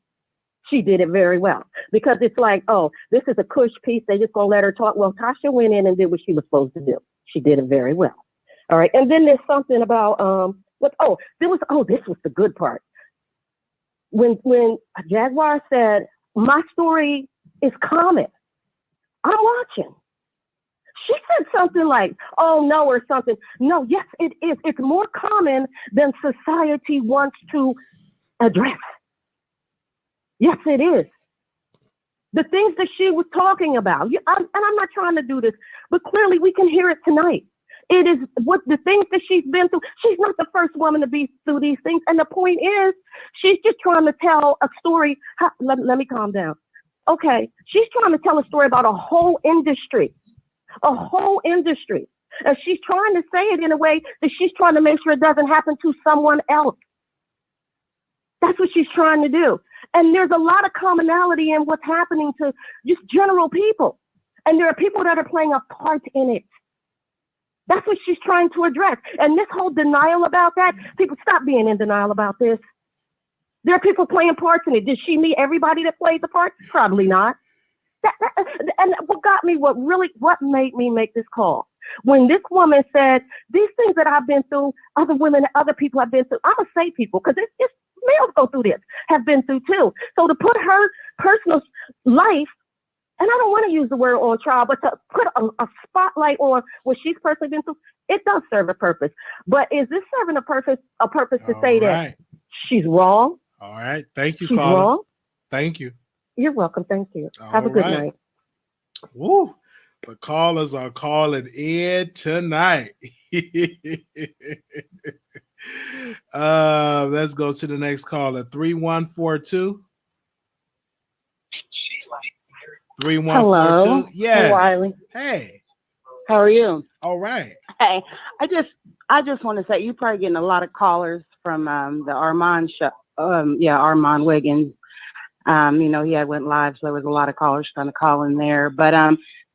She did it very well because it's like, oh, this is a cush piece. They just gonna let her talk. Well, Tasha went in and did what she was supposed to do. She did it very well. All right. And then there's something about this was the good part. When Jaguar said, my story is common, I'm watching. She said something like, oh no, or something. No, yes, it is. It's more common than society wants to address. Yes, it is. The things that she was talking about, and I'm not trying to do this, but clearly we can hear it tonight. It is what the things that she's been through. She's not the first woman to be through these things. And the point is, she's just trying to tell a story. Let me calm down. Okay, she's trying to tell a story about a whole industry. And she's trying to say it in a way that she's trying to make sure it doesn't happen to someone else. That's what she's trying to do. And there's a lot of commonality in what's happening to just general people. And there are people that are playing a part in it. That's what she's trying to address. And this whole denial about that, people stop being in denial about this. There are people playing parts in it. Did she meet everybody that played the part? Probably not. And what made me make this call? When this woman said, these things that I've been through, other women, other people have been through, I'm going to say people, because it's males go through this, have been through too. So to put her personal life and I don't want to use the word on trial, but to put a spotlight on what she's personally been through, it does serve a purpose. But is this serving a purpose to say that she's wrong? All right. Thank you, she's caller. Wrong? Thank you. You're welcome. Thank you. All Have a good right. night. Woo. The callers are calling in tonight. Let's go to the next caller. 3142. 3142. Hello. Yes. Hey, Wiley. Hey. How are you? All right. Hey, I just want to say you're probably getting a lot of callers from the Armand show. Armand Wiggins. He had went live, so there was a lot of callers trying to call in there. But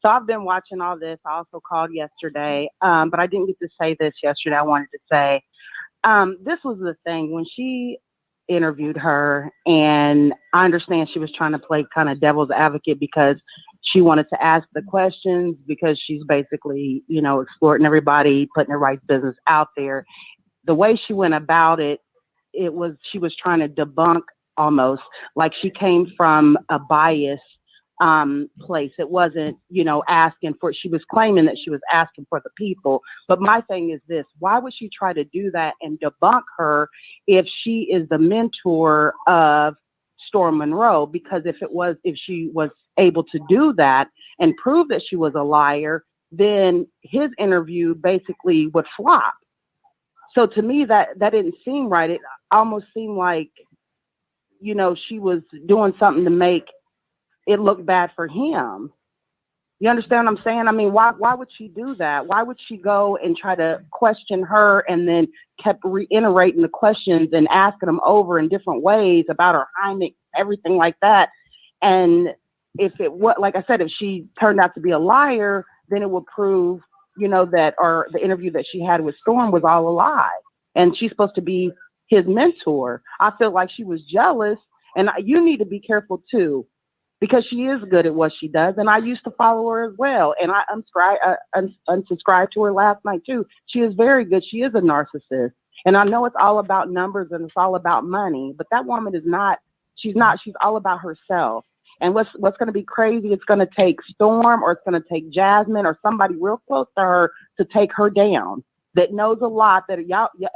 so I've been watching all this. I also called yesterday, but I didn't get to say this yesterday. I wanted to say this was the thing when she interviewed her, and I understand she was trying to play kind of devil's advocate because she wanted to ask the questions because she's basically, exploiting everybody, putting her rights business out there. The way she went about it, she was trying to debunk almost like she came from a bias place. It wasn't, asking for, she was claiming that she was asking for the people. But my thing is this, why would she try to do that and debunk her if she is the mentor of Storm Monroe? Because if she was able to do that and prove that she was a liar, then his interview basically would flop. So to me, that didn't seem right. It almost seemed like, she was doing something to make it look bad for him. You understand what I'm saying? I mean, why would she do that? Why would she go and try to question her and then kept reiterating the questions and asking them over in different ways about her hymen, everything like that? And if like I said, if she turned out to be a liar, then it would prove, that or the interview that she had with Storm was all a lie. And she's supposed to be his mentor. I feel like she was jealous, and you need to be careful too, because she is good at what she does. And I used to follow her as well. And I unsubscribed to her last night too. She is very good. She is a narcissist. And I know it's all about numbers and it's all about money, but that woman is not, she's all about herself. And what's going to be crazy, it's going to take Storm or it's going to take Jasmine or somebody real close to her to take her down that knows a lot, that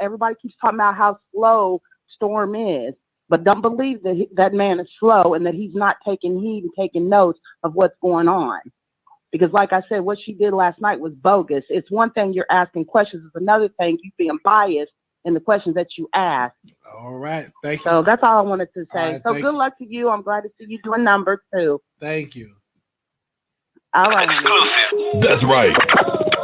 everybody keeps talking about how slow Storm is. But don't believe that that man is slow and that he's not taking heed and taking notes of what's going on. Because like I said, what she did last night was bogus. It's one thing you're asking questions. It's another thing you being biased in the questions that you ask. All right. Thank you. So that's all I wanted to say. Right, so good luck to you. I'm glad to see you doing numbers too. Thank you. All right. That's right.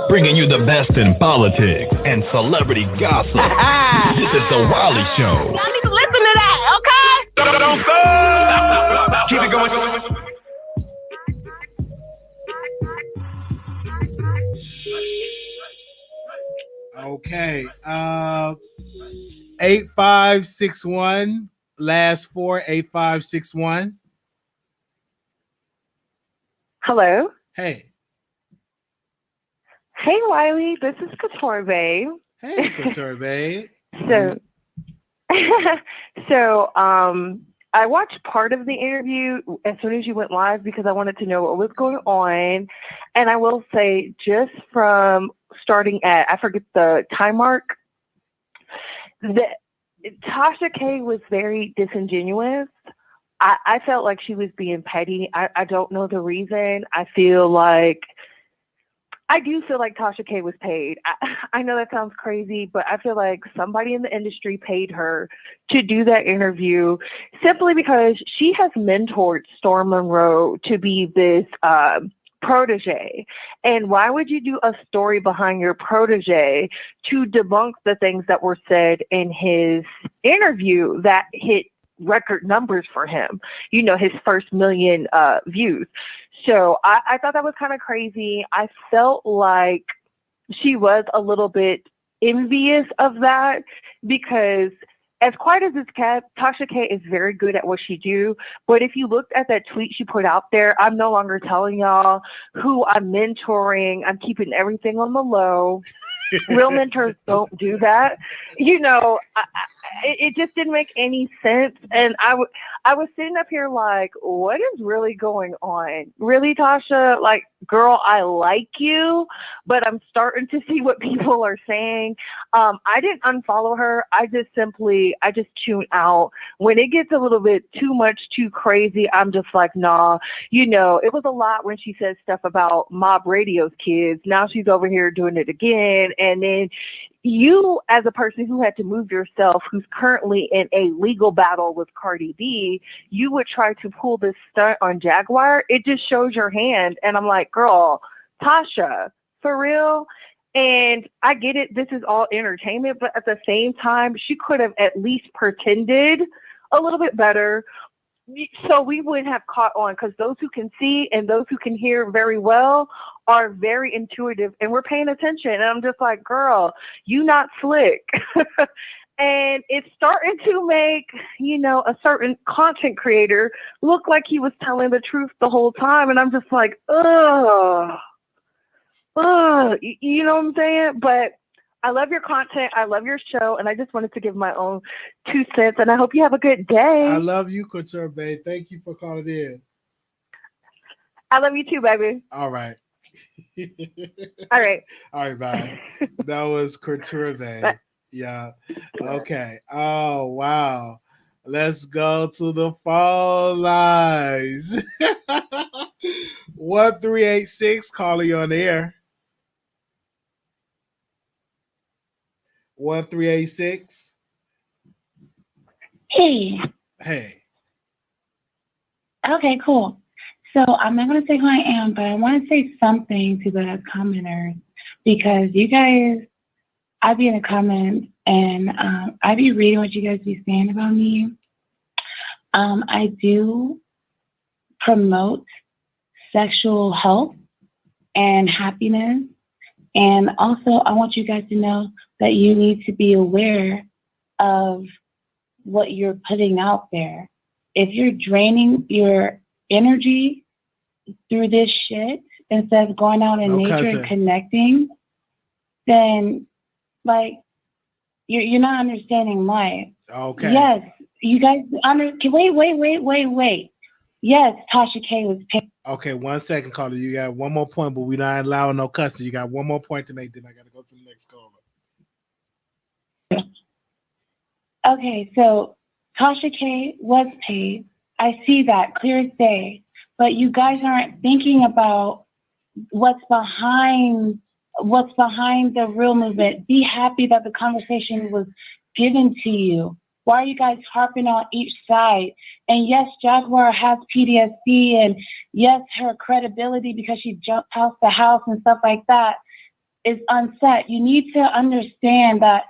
Bringing you the best in politics and celebrity gossip. This is the Wiley Show. Y'all need to listen to that, okay? Don't stop. Keep it going. Okay. 8561. Last four, 8561. Hello. Hey. Hey, Wiley. This is Couture Babe. Hey, Couture Babe. So, I watched part of the interview as soon as you went live because I wanted to know what was going on. And I will say, just from starting at, I forget the time mark, that Tasha K was very disingenuous. I felt like she was being petty. I don't know the reason. I do feel like Tasha K was paid. I know that sounds crazy, but I feel like somebody in the industry paid her to do that interview simply because she has mentored Storm Monroe to be this protege. And why would you do a story behind your protege to debunk the things that were said in his interview that hit record numbers for him, his first million views? So I thought that was kind of crazy. I felt like she was a little bit envious of that because as quiet as it's kept, Tasha K is very good at what she do. But if you looked at that tweet she put out there, I'm no longer telling y'all who I'm mentoring. I'm keeping everything on the low. Real mentors don't do that. It just didn't make any sense. And I was sitting up here like, what is really going on? Really, Tasha? Like, girl, I like you, but I'm starting to see what people are saying. I didn't unfollow her. I just tune out. When it gets a little bit too much, too crazy, I'm just like, nah. It was a lot when she said stuff about Mob Radio's kids. Now she's over here doing it again. And then you, as a person who had to move yourself, who's currently in a legal battle with Cardi B, you would try to pull this stunt on Jaguar. It just shows your hand. And I'm like, girl, Tasha, for real? And I get it. This is all entertainment. But at the same time, she could have at least pretended a little bit better, so we wouldn't have caught on, because those who can see and those who can hear very well are very intuitive, and we're paying attention. And I'm just like, girl, you not slick. And it's starting to make, a certain content creator look like he was telling the truth the whole time. And I'm just like, ugh, you know what I'm saying? But I love your content. I love your show. And I just wanted to give my own 2 cents. And I hope you have a good day. I love you, Couture Bay. Thank you for calling in. I love you too, baby. All right. All right. All right, bye. That was Couture Bay. Yeah. Okay. Oh, wow. Let's go to the phone lines. 1386, calling you on the air. 1386. Hey. Hey. Okay, cool. So I'm not going to say who I am, but I want to say something to the commenters, because you guys, I be in the comments and I be reading what you guys be saying about me. I do promote sexual health and happiness. And also, I want you guys to know that you need to be aware of what you're putting out there. If you're draining your energy through this shit instead of going out in nature and connecting, then you're not understanding life. Okay. Yes, you guys wait. Yes, Tasha K was picked. Okay, 1 second, caller. You got one more point, but we're not allowing no cussing. You got one more point to make, then I got to go to the next caller. Okay, so Tasha K was paid. I see that clear as day. But you guys aren't thinking about what's behind the real movement. Be happy that the conversation was given to you. Why are you guys harping on each side? And yes, Jaguar has PTSD, and yes, her credibility because she jumped house to house and stuff like that is unset. You need to understand that.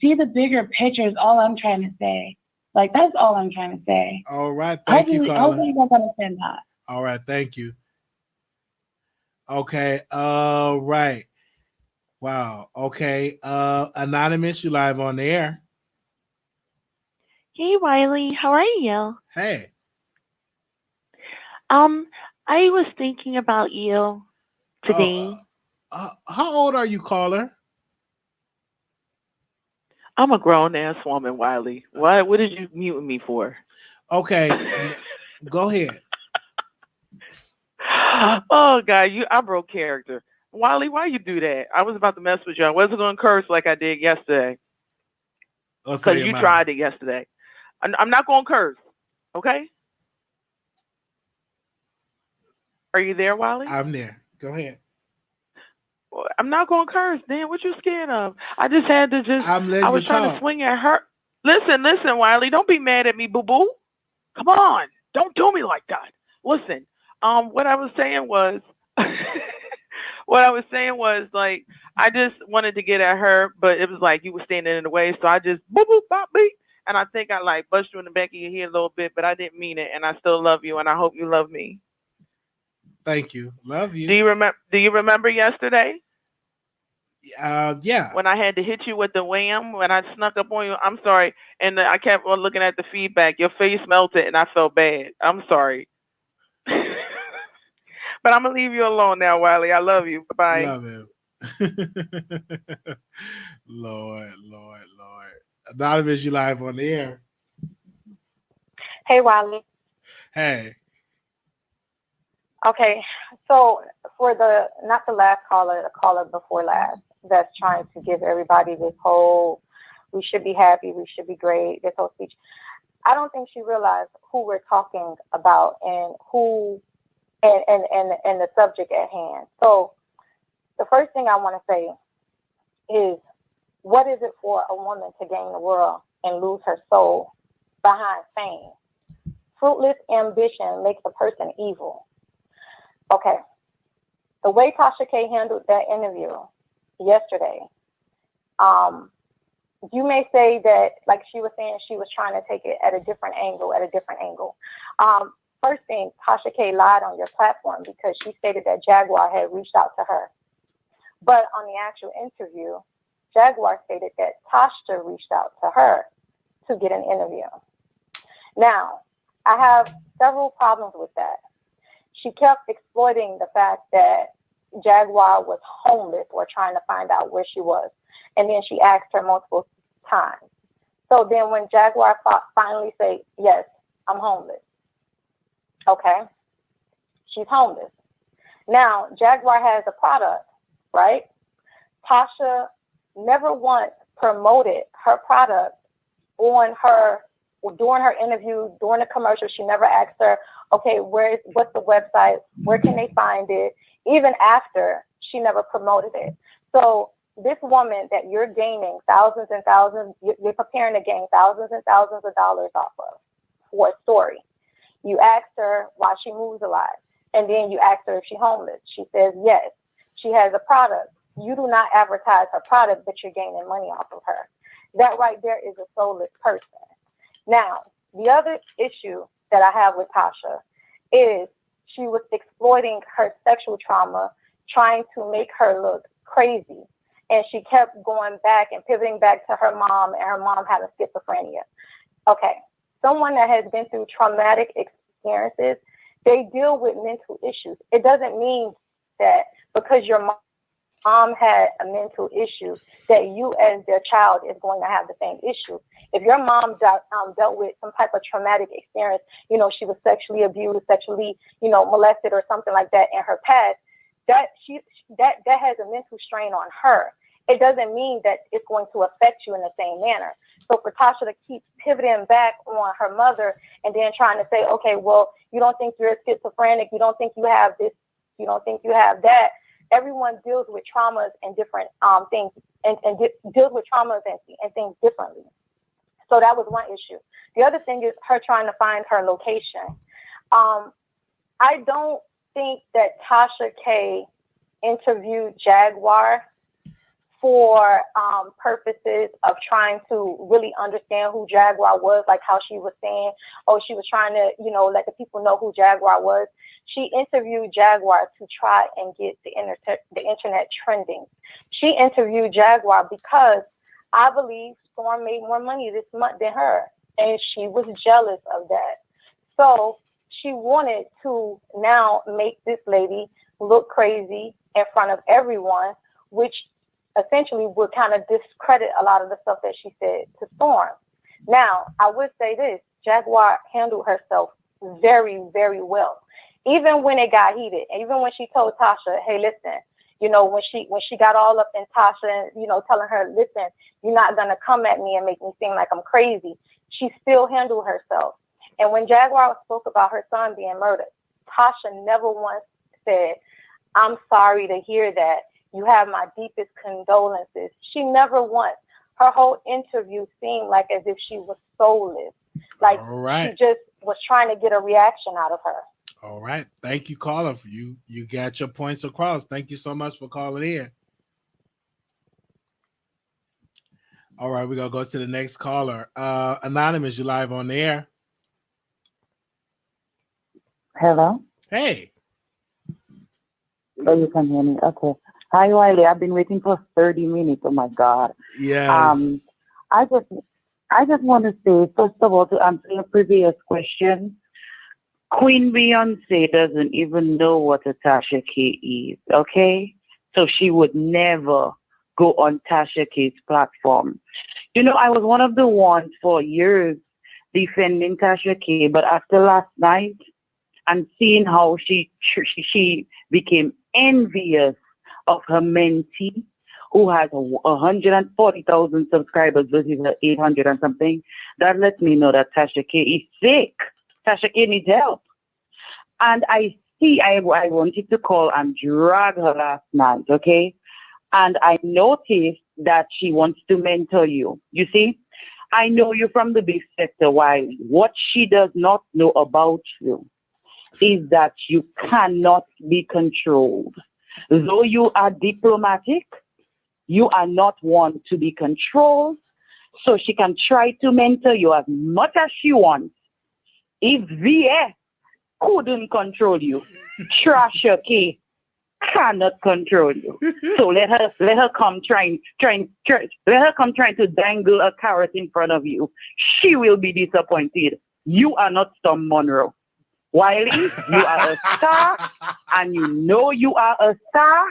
See the bigger picture is all I'm trying to say. That's all I'm trying to say. All right, thank you, caller. Hopefully you guys understand that. All right, thank you. Okay, all right. Wow, okay. Anonymous, you live on the air. Hey, Wiley, how are you? Hey. I was thinking about you today. How old are you, caller? I'm a grown-ass woman, Wiley. What did you mute me for? Okay, go ahead. Oh, God, I broke character. Wiley, why you do that? I was about to mess with you. I wasn't going to curse like I did yesterday. Because you tried it yesterday. I'm not going to curse, okay? Are you there, Wiley? I'm there. Go ahead. I'm not going to curse. Damn, what you scared of? I just had to I was trying to swing at her. Listen, Wiley, don't be mad at me, boo-boo. Come on. Don't do me like that. Listen, what I was saying was, like, I just wanted to get at her, but it was like you were standing in the way, so I just boo-boo, bop, beep. And I think I, like, bust you in the back of your head a little bit, but I didn't mean it, and I still love you, and I hope you love me. Thank you. Love you. Do you remember yesterday? Yeah. When I had to hit you with the wham, when I snuck up on you, I'm sorry. And I kept on looking at the feedback. Your face melted, and I felt bad. I'm sorry. But I'm going to leave you alone now, Wiley. I love you. Bye-bye. Love him. Lord. Anonymous, you live on the air. Hey, Wiley. Hey. Okay, so for not the last caller, the caller before last, that's trying to give everybody this whole, we should be happy, we should be great, this whole speech. I don't think she realized who we're talking about and who, and the subject at hand. So the first thing I want to say is, what is it for a woman to gain the world and lose her soul behind fame? Fruitless ambition makes a person evil. Okay, the way Tasha K handled that interview yesterday, you may say that, like she was saying, she was trying to take it at a different angle, First thing, Tasha K lied on your platform because she stated that Jaguar had reached out to her. But on the actual interview, Jaguar stated that Tasha reached out to her to get an interview. Now, I have several problems with that. She kept exploiting the fact that Jaguar was homeless or trying to find out where she was. And then she asked her multiple times. So then when Jaguar finally said, yes, I'm homeless. Okay, she's homeless. Now, Jaguar has a product, right? Tasha never once promoted her product during her interview, during the commercial. She never asked her, okay, what's the website? Where can they find it? Even after, she never promoted it. So this woman that you're gaining thousands and thousands, you're preparing to gain thousands and thousands of dollars off of for a story. You asked her why she moves a lot. And then you asked her if she's homeless. She says yes. She has a product. You do not advertise her product, but you're gaining money off of her. That right there is a soulless person. Now, the other issue that I have with Tasha is she was exploiting her sexual trauma, trying to make her look crazy. And she kept going back and pivoting back to her mom and her mom having schizophrenia. Okay, someone that has been through traumatic experiences, they deal with mental issues. It doesn't mean that because your mom had a mental issue that you as their child is going to have the same issue. If your mom dealt with some type of traumatic experience, she was sexually abused, sexually, molested or something like that in her past, that has a mental strain on her. It doesn't mean that it's going to affect you in the same manner. So for Tasha to keep pivoting back on her mother and then trying to say, okay, well, you don't think you're schizophrenic, you don't think you have this, you don't think you have that. Everyone deals with traumas and different things and deals with traumas and things differently. So that was one issue. The other thing is her trying to find her location. I don't think that Tasha K interviewed Jaguar for purposes of trying to really understand who Jaguar was, like how she was saying, she was trying to, let the people know who Jaguar was. She interviewed Jaguar to try and get the internet trending. She interviewed Jaguar because I believe Storm made more money this month than her, and she was jealous of that. So she wanted to now make this lady look crazy in front of everyone, which essentially would kind of discredit a lot of the stuff that she said to Storm. Now, I would say this, Jaguar handled herself very, very well. Even when it got heated, even when she told Tasha, hey, listen, when she got all up in Tasha, telling her, listen, you're not going to come at me and make me seem like I'm crazy, she still handled herself. And when Jaguar spoke about her son being murdered, Tasha never once said, I'm sorry to hear that. You have my deepest condolences. She never once. Her whole interview seemed like as if she was soulless. Like she just was trying to get a reaction out of her. All right. Thank you, caller. You got your points across. Thank you so much for calling in. All right, we're going to go to the next caller. Anonymous, you live on the air. Hello? Hey. Oh, you can hear me? Okay. Hi, Wiley. I've been waiting for 30 minutes. Oh, my God. Yes. I just want to say, first of all, to answer your previous question, Queen Beyonce doesn't even know what a Tasha K is, okay? So she would never go on Tasha K's platform. I was one of the ones for years defending Tasha K, but after last night and seeing how she became envious of her mentee, who has 140,000 subscribers versus her 800 and something, that lets me know that Tasha K is sick. Tasha K needs help. And I wanted to call and drag her last night, okay? And I noticed that she wants to mentor you. You see? I know you from the big sector, Wiley. What she does not know about you is that you cannot be controlled. Though you are diplomatic, you are not one to be controlled. So she can try to mentor you as much as she wants. If VS couldn't control you, Tasha K cannot control you. So let her come trying to dangle a carrot in front of you. She will be disappointed. You are not Storm Monroe. Wiley, you are a star, and you know you are a star.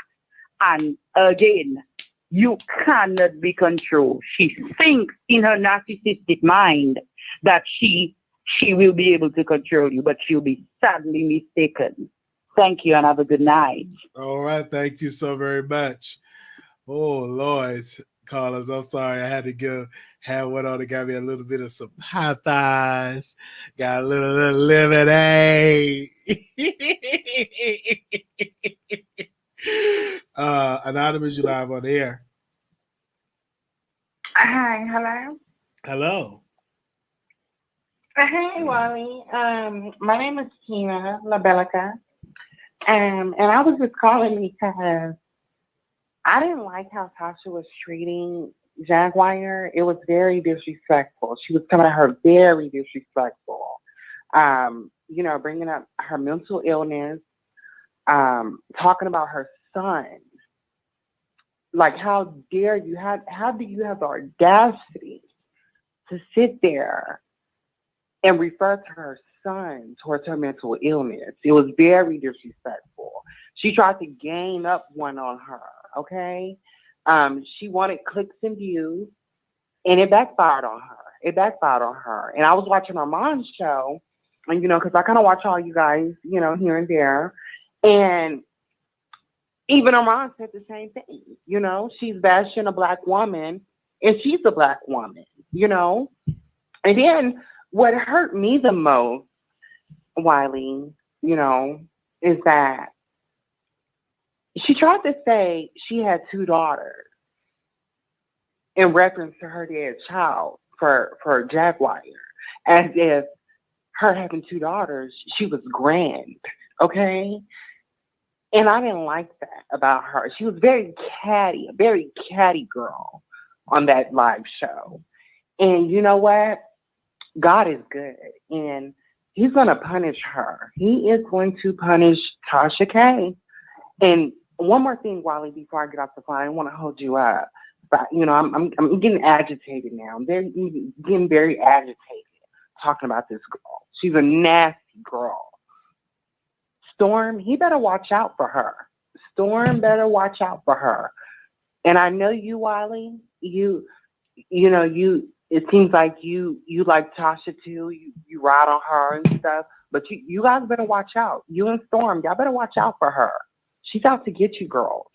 And again, you cannot be controlled. She thinks in her narcissistic mind that she will be able to control you, but she'll be sadly mistaken. Thank you and have a good night. All right. Thank you so very much. Oh, Lord. Carlos, I'm sorry. I had to have one on that got me a little bit of some high thighs. Got a little lemonade. Anonymous, you live on the air. Hi, hello. Hello. Hey, Wally. My name is Tina LaBellica. And I was just calling because I didn't like how Tasha was treating Jaguar. It was very disrespectful. She was coming at her very disrespectful. Bringing up her mental illness, talking about her son. Like, how dare you? How do you have the audacity to sit there and refer to her son towards her mental illness? It was very disrespectful. She tried to gain up one on her, okay? She wanted clicks and views, and it backfired on her. And I was watching Armand's show, and, because I kind of watch all you guys, here and there. And even Armand said the same thing. She's bashing a Black woman, and she's a Black woman, And then what hurt me the most, Wiley, is that she tried to say she had 2 daughters in reference to her dead child for Jaguar, as if her having 2 daughters, she was grand, okay? And I didn't like that about her. She was a very catty girl on that live show. And you know what? God is good, and he's going to punish her. He is going to punish Tasha K. And one more thing, Wally, before I get off the phone, I don't want to hold you up. But, I'm getting agitated now. I'm getting very agitated talking about this girl. She's a nasty girl. Storm, he better watch out for her. Storm better watch out for her. And I know you, Wiley, it seems like you like Tasha too. You ride on her and stuff. But you guys better watch out. You and Storm, y'all better watch out for her. She's out to get you girls.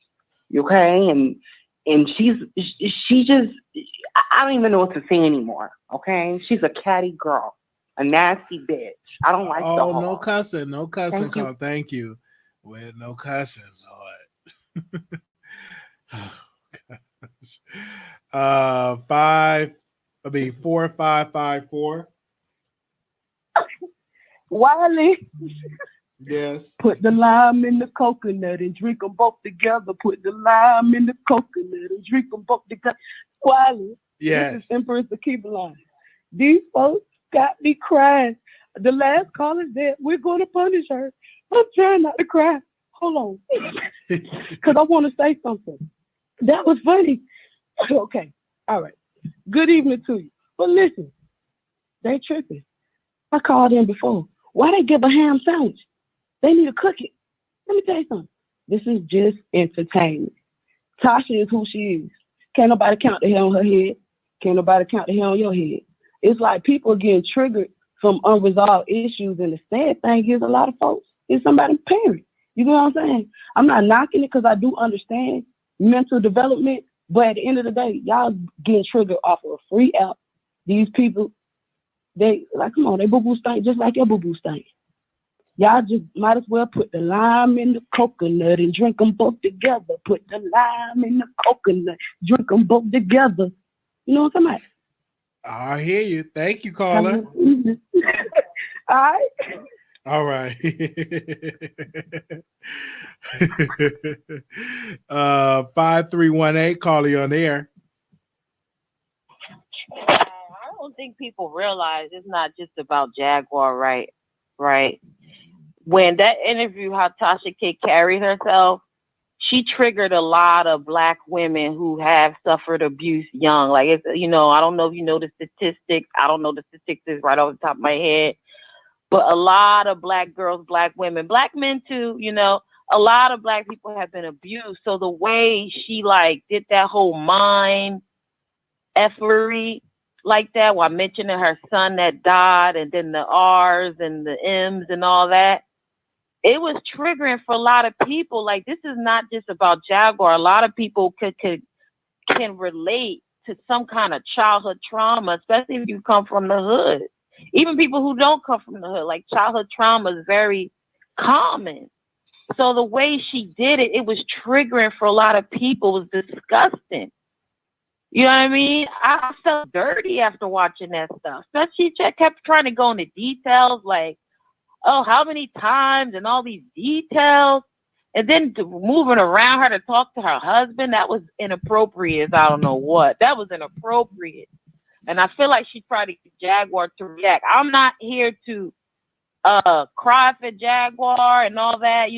Okay? And she just, I don't even know what to say anymore. Okay? She's a catty girl. A nasty bitch. I don't like the whole. No cussing, Carl. Thank you. With no cussing, Lord. Oh, gosh. 4554. Wiley. Yes. Put the lime in the coconut and drink them both together. Put the lime in the coconut and drink them both together. Wiley. Yes. This is Empress Akiba. These folks got me crying. The last caller said, we're going to punish her. I'm trying not to cry. Hold on. Because I want to say something. That was funny. Okay. All right. Good evening to you. But listen, they tripping. I called in before. Why they give a ham sandwich? They need to cook it. Let me tell you something. This is just entertainment. Tasha is who she is. Can't nobody count the hair on her head. Can't nobody count the hair on your head. it's like people are getting triggered from unresolved issues. And the sad thing is, a lot of folks is somebody's parent. You know what I'm saying? I'm not knocking it because I do understand mental development, but at the end of the day, y'all getting triggered off of a free app. These people, they like, come on, they boo-boo stink just like your boo-boo stink. Y'all just might as well put the lime in the coconut and drink them both together. Put the lime in the coconut, drink them both together. You know what I'm talking about? I hear you. Thank you, caller. All right. All right. 5318, call you on air. I don't think people realize it's not just about Jaguar, right? When that interview, how Tasha K carried herself, she triggered a lot of Black women who have suffered abuse young. Like, it's, I don't know if you know the statistics. I don't know the statistics right off the top of my head. But a lot of Black girls, Black women, Black men too, a lot of Black people have been abused. So the way she did that whole mind effery like that, while mentioning her son that died, and then the R's and the M's and all that, it was triggering for a lot of people. Like, this is not just about Jaguar. A lot of people can relate to some kind of childhood trauma, especially if you come from the hood. Even people who don't come from the hood, like, childhood trauma is very common. So the way she did it, it was triggering for a lot of people. It was disgusting. You know what I mean? I felt dirty after watching that stuff. Especially, she kept trying to go into details, like, oh, how many times and all these details. And then moving around her to talk to her husband, that was inappropriate as I don't know what. That was inappropriate. And I feel like she tried to get Jaguar to react. I'm not here to cry for Jaguar and all that,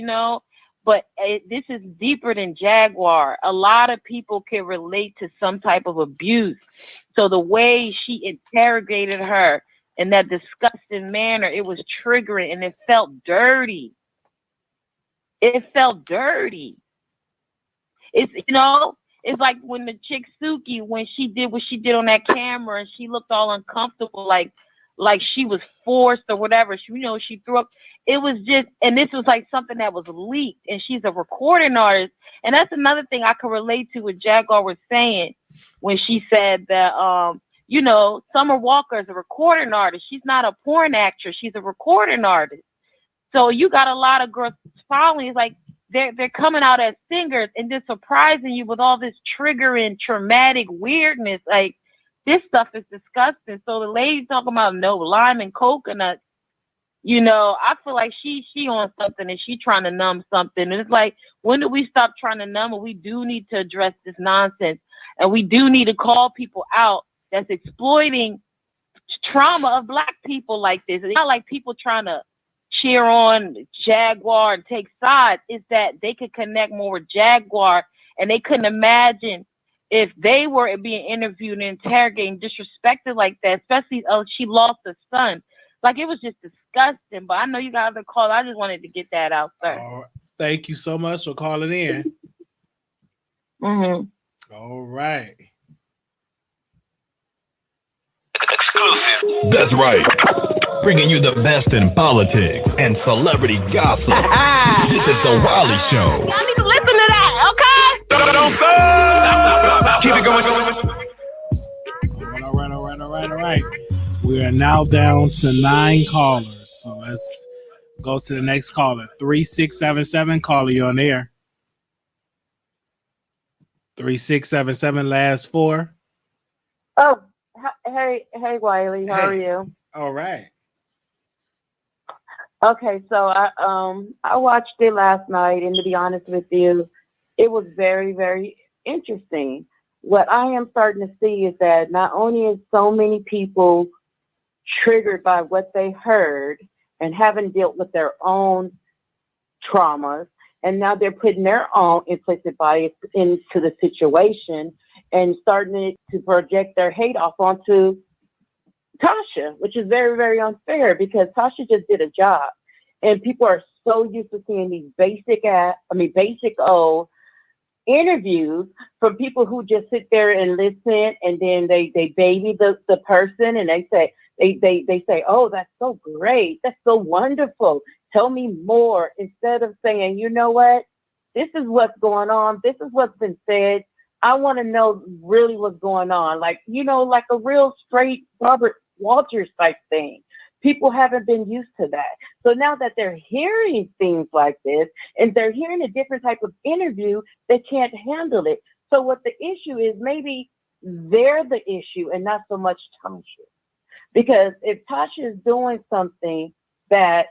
but this is deeper than Jaguar. A lot of people can relate to some type of abuse. So the way she interrogated her in that disgusting manner, it was triggering and it felt dirty. It felt dirty. It's, it's like when the chick Suki, when she did what she did on that camera and she looked all uncomfortable, like she was forced or whatever. She threw up. It was just, and this was like something that was leaked, and she's a recording artist. And that's another thing I could relate to what Jaguar was saying when she said that, Summer Walker is a recording artist. She's not a porn actress. She's a recording artist. So you got a lot of girls following. It's like they're coming out as singers and just surprising you with all this triggering, traumatic weirdness. Like, this stuff is disgusting. So the lady talking about no lime and coconut, I feel like she on something and she trying to numb something. And it's like, when do we stop trying to numb it? We do need to address this nonsense. And we do need to call people out that's exploiting trauma of Black people like this. It's not like people trying to cheer on Jaguar and take sides. It's that they could connect more with Jaguar, and they couldn't imagine if they were being interviewed and interrogated and disrespected like that, especially she lost a son. Like, it was just disgusting. But I know you got other call. I just wanted to get that out, sir. Thank you so much for calling in. All right. Exclusive. That's right. Bringing you the best in politics and celebrity gossip. This is the Wiley Show. Y'all need to listen to that, okay? Don't stop. Keep it going. All right. We are now down to 9 callers. So let's go to the next caller. 3677, caller, you on air. 3677, last 4. Oh, hey, Wiley, how are you? All right. Okay, so I watched it last night, and to be honest with you, it was very, very interesting. What I am starting to see is that not only is so many people triggered by what they heard and haven't dealt with their own traumas, and now they're putting their own implicit bias into the situation and starting to project their hate off onto Tasha, which is very, very unfair because Tasha just did a job. And people are so used to seeing these basic interviews from people who just sit there and listen, and then they baby the person, and they say, oh, that's so great, that's so wonderful, tell me more, instead of saying, you know what, this is what's going on, this is what's been said, I want to know really what's going on, like, you know, like a real straight Robert Walters type thing. People haven't been used to that. So now that they're hearing things like this and they're hearing a different type of interview, they can't handle it. So what the issue is, maybe they're the issue and not so much Tasha. Because if Tasha is doing something that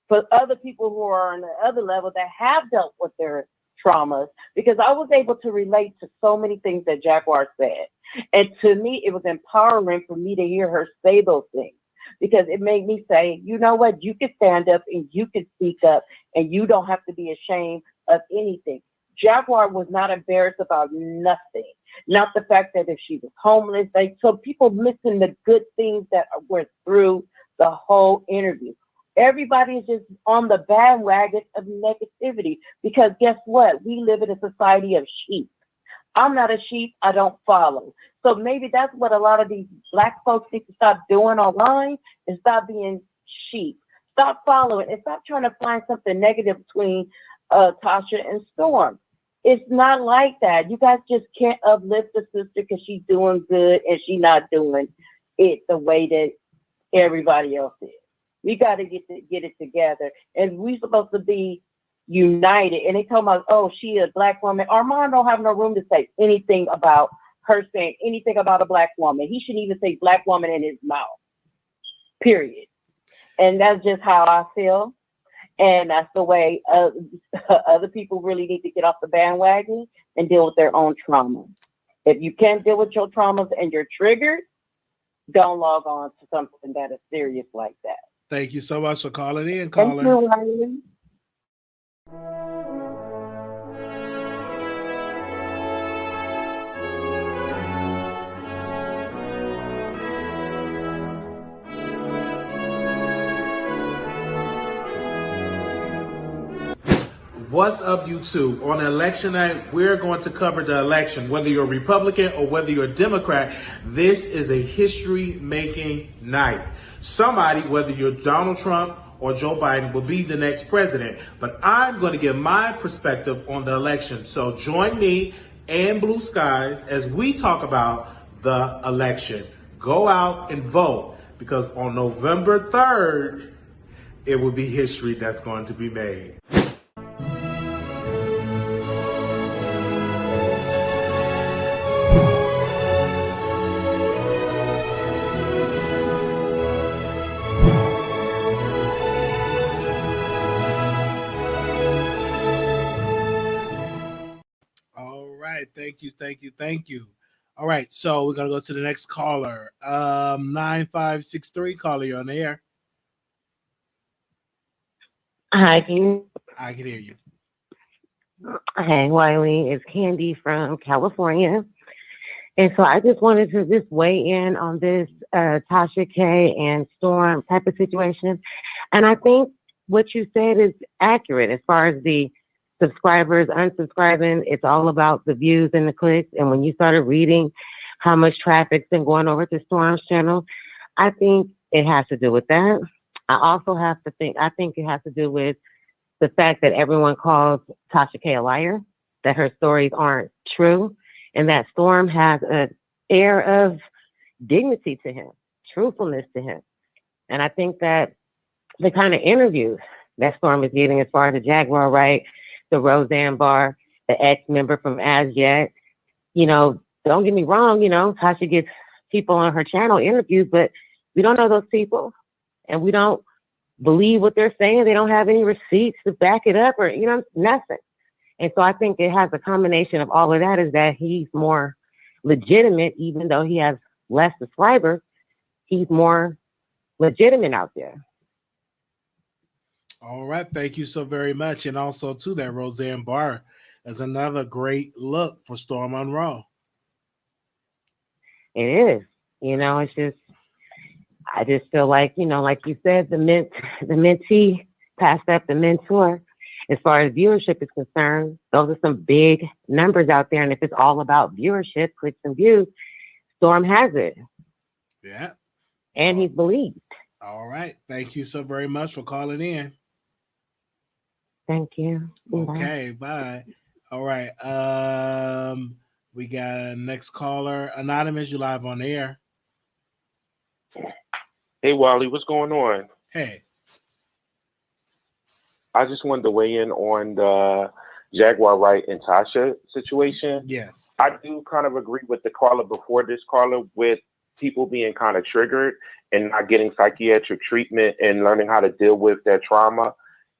for other people who are on the other level that have dealt with their traumas, because I was able to relate to so many things that Jaguar said. And to me, it was empowering for me to hear her say those things, because it made me say, you know what, you can stand up and you can speak up and you don't have to be ashamed of anything. Jaguar was not embarrassed about nothing. Not the fact that if she was homeless, so people missing the good things that were through the whole interview. Everybody is just on the bandwagon of negativity, because guess what? We live in a society of sheep. I'm not a sheep, I don't follow. So maybe that's what a lot of these Black folks need to stop doing online, and stop being sheep. Stop following and stop trying to find something negative between Tasha and Storm. It's not like that. You guys just can't uplift the sister because she's doing good and she's not doing it the way that everybody else is. We got to get it together, and we're supposed to be united. And they talking about, oh, she a Black woman. Armand don't have no room to say anything about her saying anything about a Black woman. He shouldn't even say Black woman in his mouth, period. And that's just how I feel. And that's the way other people really need to get off the bandwagon and deal with their own trauma. If you can't deal with your traumas and you're triggered, don't log on to something that is serious like that. Thank you so much for calling in, caller. Thank you, Wiley. What's up, YouTube? On election night, we're going to cover the election. Whether you're a Republican or whether you're a Democrat, this is a history-making night. Somebody, whether you're Donald Trump or Joe Biden, will be the next president. But I'm going to give my perspective on the election. So join me and Blue Skies as we talk about the election. Go out and vote, because on November 3rd, it will be history that's going to be made. Thank you. All right, so we're gonna go to the next caller. 9563 caller, you're on the air. Hi, I can hear you. Hey, Wiley, it's Candy from California. And so I just wanted to just weigh in on this Tasha K and Storm type of situation. And I think what you said is accurate as far as the subscribers unsubscribing. It's all about the views and the clicks. And when you started reading how much traffic's been going over to Storm's channel, I think it has to do with that. I think it has to do with the fact that everyone calls Tasha K a liar, that her stories aren't true, and that Storm has an air of dignity to him, truthfulness to him. And I think that the kind of interviews that Storm is getting as far as the Jaguar Right, the Roseanne Barr, the ex-member from As Yet, don't get me wrong, Tasha gets people on her channel interviews, but we don't know those people and we don't believe what they're saying. They don't have any receipts to back it up or, nothing. And so I think it has a combination of all of that, is that he's more legitimate, even though he has less subscribers, he's more legitimate out there. All right. Thank you so very much. And also, too, that Roseanne Barr is another great look for Storm on Raw. It is. It's just, I just feel like, like you said, the mentee passed up the mentor. as far as viewership is concerned, those are some big numbers out there. And if it's all about viewership, clicks and views, Storm has it. Yeah. And he's believed. All right. Thank you so very much for calling in. Thank you. Okay, bye. All right. We got a next caller. Anonymous, you live on the air. Hey, Wiley, what's going on? Hey. I just wanted to weigh in on the Jaguar Wright and Tasha situation. Yes. I do kind of agree with the caller before this caller with people being kind of triggered and not getting psychiatric treatment and learning how to deal with their trauma.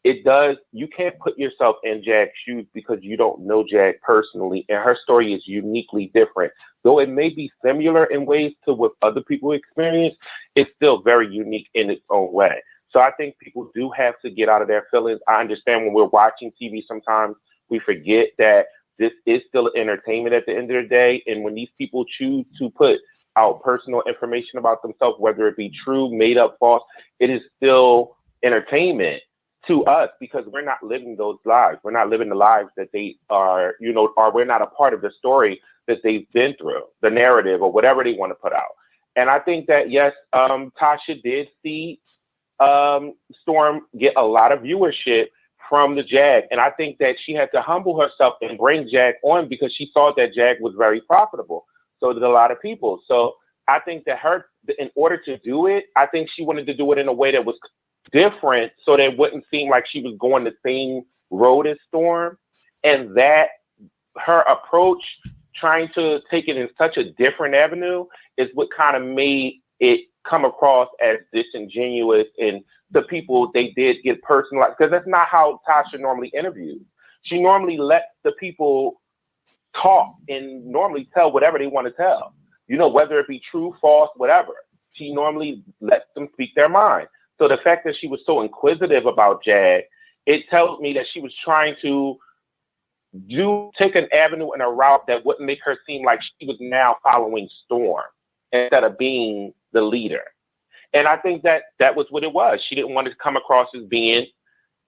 It does, you can't put yourself in Jag's shoes because you don't know Jag personally, and her story is uniquely different. Though it may be similar in ways to what other people experience, it's still very unique in its own way. So I think people do have to get out of their feelings. I understand when we're watching TV, sometimes we forget that this is still entertainment at the end of the day. And when these people choose to put out personal information about themselves, whether it be true, made up, false, it is still entertainment to us because we're not living those lives. We're not living the lives that they are, or we're not a part of the story that they've been through, the narrative or whatever they want to put out. And I think that, yes, Tasha did see Storm get a lot of viewership from the Jag. And I think that she had to humble herself and bring Jag on because she saw that Jag was very profitable. So did a lot of people. So I think that in order to do it, I think she wanted to do it in a way that was different so that it wouldn't seem like she was going the same road as Storm. And that her approach, trying to take it in such a different avenue, is what kind of made it come across as disingenuous, and the people they did get personalized, because that's not how Tasha normally interviews. She normally lets the people talk and normally tell whatever they want to tell, whether it be true, false, whatever. She normally lets them speak their mind. So the fact that she was so inquisitive about Jag, it tells me that she was trying to take an avenue and a route that wouldn't make her seem like she was now following Storm instead of being the leader. And I think that was what it was. She didn't want to come across as being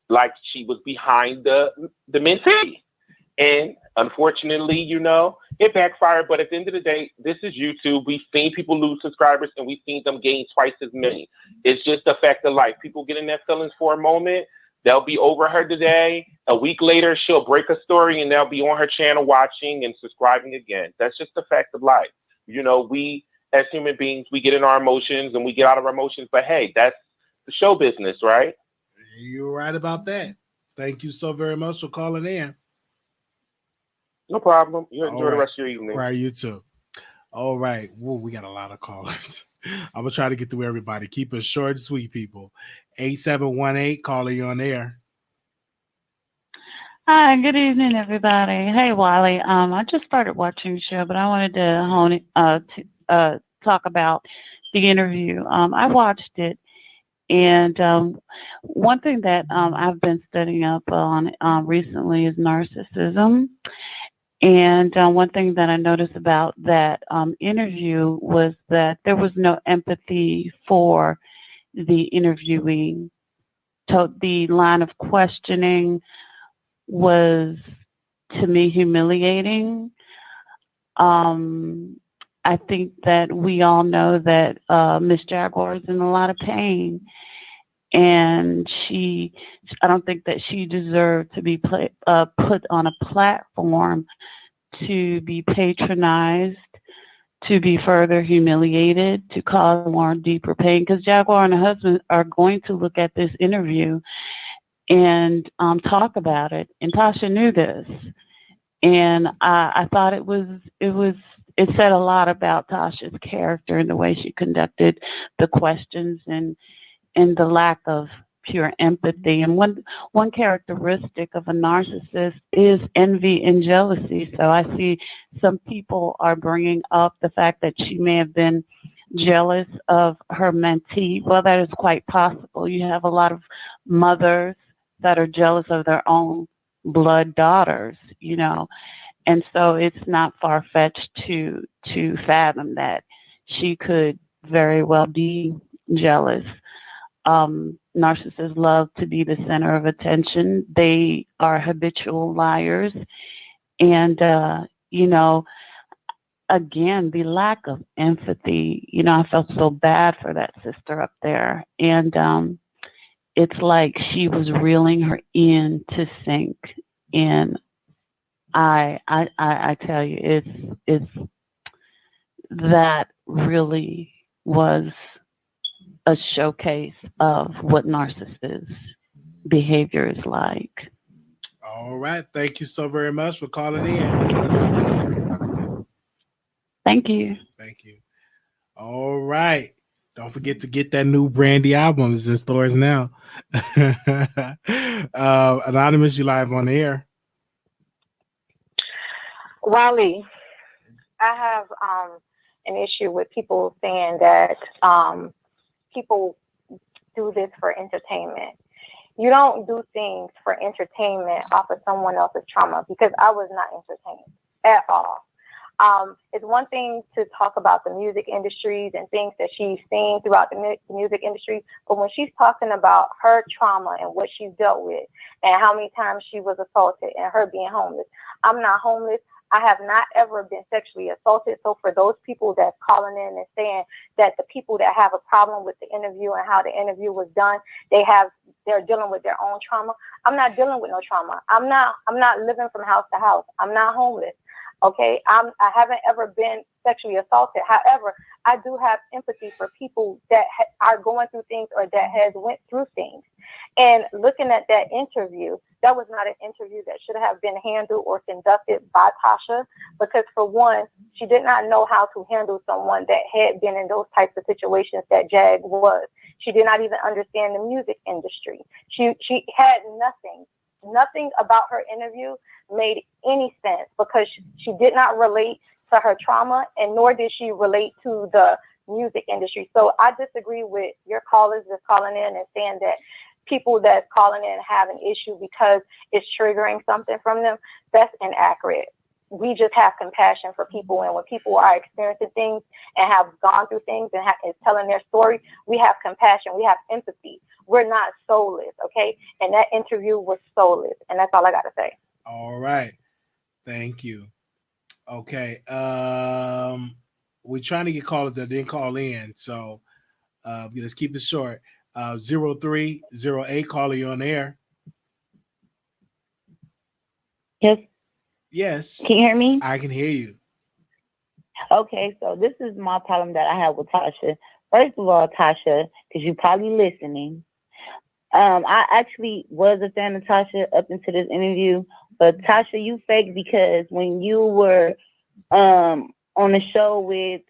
like she was behind the mentee. And unfortunately, it backfired. But at the end of the day, this is YouTube. We've seen people lose subscribers and we've seen them gain twice as many. It's just a fact of life. People get in their feelings for a moment. They'll be over her today. A week later, she'll break a story and they'll be on her channel watching and subscribing again. That's just a fact of life. We as human beings, we get in our emotions and we get out of our emotions. But hey, that's the show business, right? You're right about that. Thank you so very much for calling in. No problem. You enjoy the rest of your evening. Right, you too. All right. Whoa, we got a lot of callers. I'm going to try to get through everybody. Keep it short and sweet, people. 8718, calling you on air. Hi, good evening, everybody. Hey, Wiley. I just started watching the show, but I wanted to talk about the interview. I watched it, and one thing that I've been studying up on recently is narcissism. And one thing that I noticed about that interview was that there was no empathy for the interviewing. So the line of questioning was, to me, humiliating. I think that we all know that Miss Jaguar is in a lot of pain, and I don't think that she deserved to be put on a platform to be patronized, to be further humiliated, to cause more deeper pain. Because Jaguar and her husband are going to look at this interview and talk about it. And Tasha knew this, and I thought it said a lot about Tasha's character and the way she conducted the questions and the lack of pure empathy. And one characteristic of a narcissist is envy and jealousy. So I see some people are bringing up the fact that she may have been jealous of her mentee. Well, that is quite possible. You have a lot of mothers that are jealous of their own blood daughters, and so it's not far-fetched to fathom that she could very well be jealous. narcissists love to be the center of attention. They are habitual liars. And, again, the lack of empathy, I felt so bad for that sister up there. And it's like she was reeling her in to sink. And I tell you, it's that really was a showcase of what narcissist behavior is like. All right. Thank you so very much for calling in. Thank you. Thank you. All right. Don't forget to get that new Brandy album. It's in stores now. Anonymous, you live on the air. Wiley, I have an issue with people saying that people do this for entertainment. You don't do things for entertainment off of someone else's trauma, because I was not entertained at all. It's one thing to talk about the music industries and things that she's seen throughout the music industry, but when she's talking about her trauma and what she's dealt with and how many times she was assaulted and her being homeless, I'm not homeless. I have not ever been sexually assaulted. So for those people that's calling in and saying that the people that have a problem with the interview and how the interview was done, they're dealing with their own trauma. I'm not dealing with no trauma. I'm not living from house to house. I'm not homeless. Okay, I haven't ever been sexually assaulted. However, I do have empathy for people that are going through things or that has went through things. And looking at that interview, that was not an interview that should have been handled or conducted by Tasha, because for one, she did not know how to handle someone that had been in those types of situations that Jag was. She did not even understand the music industry. She had nothing about her interview made any sense, because she did not relate to her trauma, and nor did she relate to the music industry. So I disagree with your callers that's calling in and saying that people that's calling in have an issue because it's triggering something from them. That's inaccurate. We just have compassion for people, and when people are experiencing things and have gone through things and is telling their story, we have compassion, we have empathy. We're not soulless, okay? And that interview was soulless, and that's all I got to say. All right. Thank you. Okay. We're trying to get callers that didn't call in, so let's keep it short. 0308, caller, you on air. Yes. Yes. Can you hear me? I can hear you. Okay, so this is my problem that I have with Tasha. First of all, Tasha, because you're probably listening, I actually was a fan of Tasha up into this interview, but Tasha, you fake, because when you were on the show with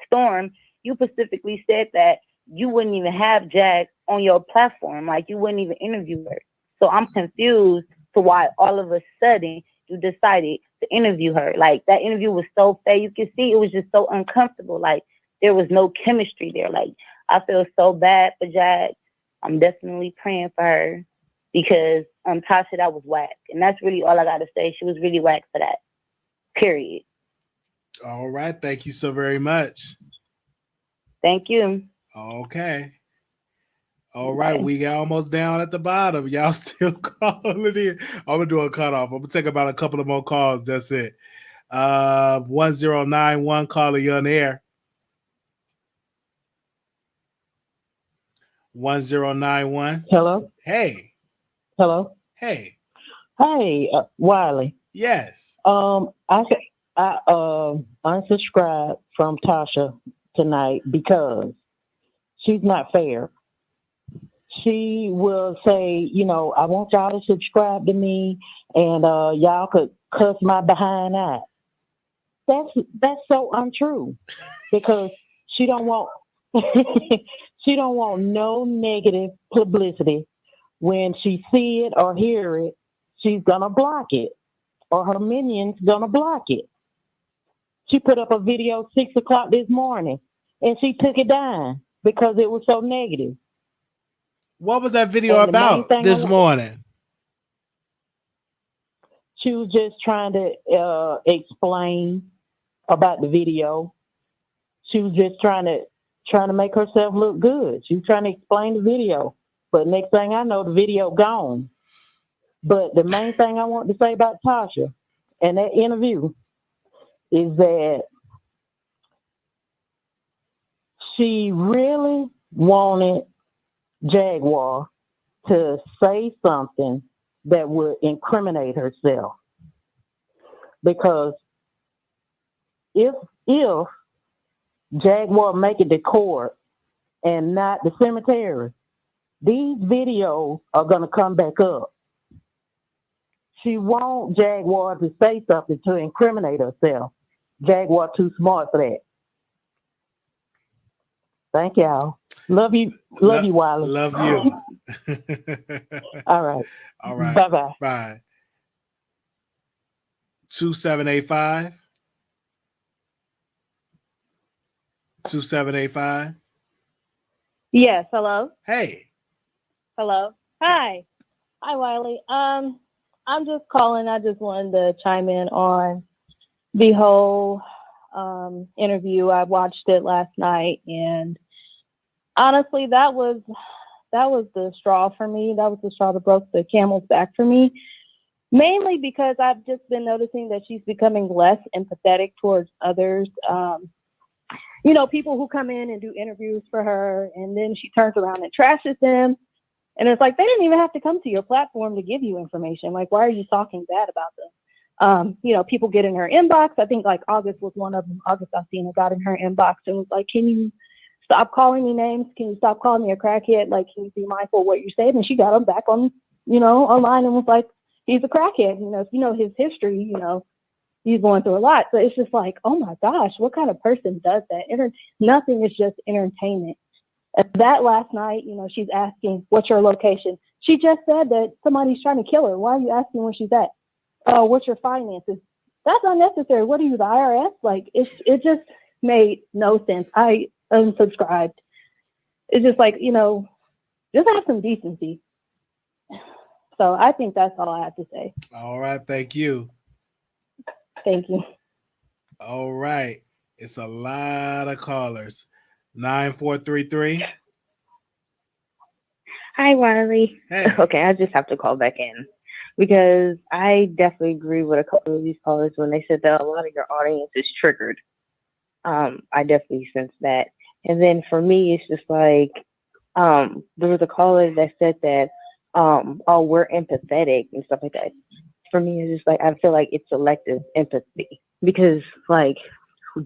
Storm, you specifically said that you wouldn't even have Jag on your platform, like you wouldn't even interview her. So I'm confused to why all of a sudden you decided to interview her. Like, that interview was so fake. You can see it was just so uncomfortable. Like, there was no chemistry there. Like, I feel so bad for Jag. I'm definitely praying for her, because Tasha, that was whack. And that's really all I got to say. She was really whack for that. Period. All right. Thank you so very much. Thank you. Okay. All right. We got almost down at the bottom. Y'all still calling in. I'm going to do a cutoff. I'm going to take about a couple of more calls. That's it. 1091, caller, you on air. 1091. Hello. Hey. Hello. Hey. Hey, Wiley. Yes. I unsubscribed from Tasha tonight because she's not fair. She will say, I want y'all to subscribe to me, and y'all could cuss my behind out. That's so untrue, because she don't want she don't want no negative publicity. When she see it or hear it, she's gonna block it, or her minions gonna block it. She put up a video 6 o'clock this morning, and she took it down because it was so negative. What was that video about this morning? She was just trying to explain about the video. She was just trying to trying to make herself look good. She's trying to explain the video. But next thing I know, the video gone. But the main thing I want to say about Tasha and that interview is that she really wanted Jaguar to say something that would incriminate herself. Because if Jaguar make it to court and not the cemetery, these videos are going to come back up. She wants Jaguar to say something to incriminate herself. Jaguar too smart for that. Thank y'all. Love you. Love you, Wiley. Love you. All right. All right. Bye-bye. Bye. 2785. 2785. Yes, hello. Hey. Hello. Hi. Hi, Wiley. I'm just calling. I just wanted to chime in on the whole interview. I watched it last night, and honestly, that was the straw for me. That was the straw that broke the camel's back for me. Mainly because I've just been noticing that she's becoming less empathetic towards others. People who come in and do interviews for her, and then she turns around and trashes them. And it's like, they didn't even have to come to your platform to give you information. Like, why are you talking bad about them? People get in her inbox. I think like August was one of them. August Alsina got in her inbox and was like, can you stop calling me names? Can you stop calling me a crackhead? Like, can you be mindful of what you're saying? And she got him back on, online and was like, he's a crackhead. If you know his history, he's going through a lot. So it's just like, oh my gosh, what kind of person does that? Nothing is just entertainment. And that last night, she's asking, what's your location? She just said that somebody's trying to kill her. Why are you asking where she's at? Oh, what's your finances? That's unnecessary. What are you, the IRS? Like, it just made no sense. I unsubscribed. It's just like, just have some decency. So I think that's all I have to say. All right. Thank you. Thank you. All right. It's a lot of callers. 9433. Hi, Wiley. Hey. Okay, I just have to call back in because I definitely agree with a couple of these callers when they said that a lot of your audience is triggered. I definitely sense that. And then for me, it's just like there was a caller that said that, we're empathetic and stuff like that. For me, it's just like, I feel like it's selective empathy because, like,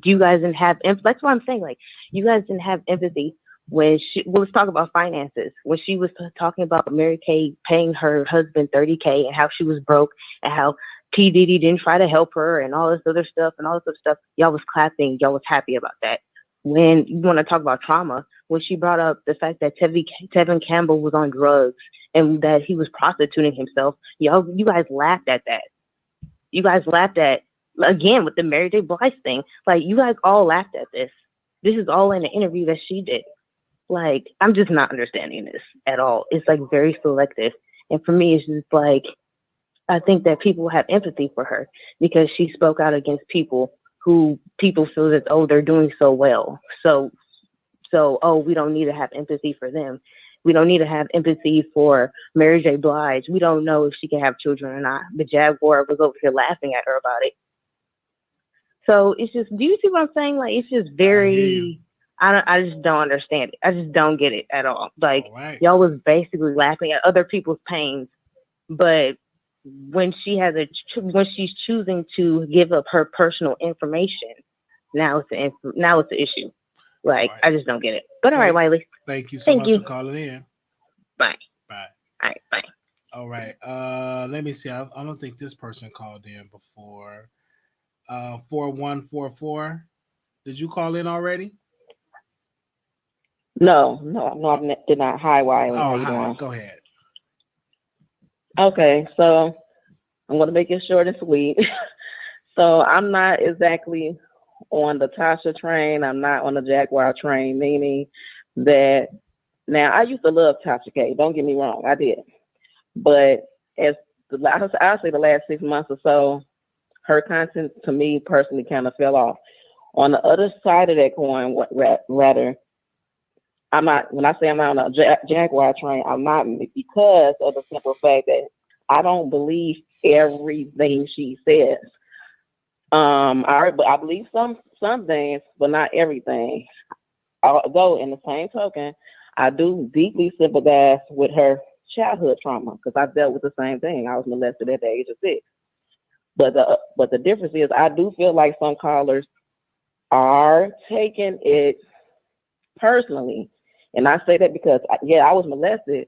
you guys didn't have empathy. That's what I'm saying. Like, you guys didn't have empathy when let's talk about finances. When she was talking about Mary Kay paying her husband $30K and how she was broke and how P. Diddy didn't try to help her and all this other stuff, y'all was clapping. Y'all was happy about that. When you want to talk about trauma, when she brought up the fact that Tevin Campbell was on drugs and that he was prostituting himself, you guys laughed at that. You guys laughed at, again, with the Mary J. Blige thing. Like, you guys all laughed at this. This is all in the interview that she did. Like, I'm just not understanding this at all. It's like very selective. And for me, it's just like, I think that people have empathy for her because she spoke out against people who people feel that, oh, they're doing so well. So, we don't need to have empathy for them. We don't need to have empathy for Mary J. Blige. We don't know if she can have children or not. The Jaguar was over here laughing at her about it. So it's just, do you see what I'm saying? Like, it's just very, I just don't understand it. I just don't get it at all. Like, y'all was basically laughing at other people's pains, but when when she's choosing to give up her personal information, now it's an issue. Like, I just don't get it. But all right, Wiley. Thank you so much for calling in. Bye. Bye. All right, bye. All right. Let me see. I don't think this person called in before. 4144. Did you call in already? No, I did not. Hi, Wiley. How Oh, you hi. doing? Go ahead. Okay, so I'm going to make it short and sweet. So I'm not exactly on the Tasha train. I'm not on the Jaguar train, meaning that now I used to love Tasha K. Don't get me wrong, I did. But I'll say the last 6 months or so, her content to me personally kind of fell off. On the other side of that coin, rather, I'm not, when I say I'm not on a Jaguar train, I'm not, because of the simple fact that I don't believe everything she says. I believe some things, but not everything. Although, in the same token, I do deeply sympathize with her childhood trauma, because I dealt with the same thing. I was molested at the age of 6. But the difference is, I do feel like some callers are taking it personally, and I say that because I was molested,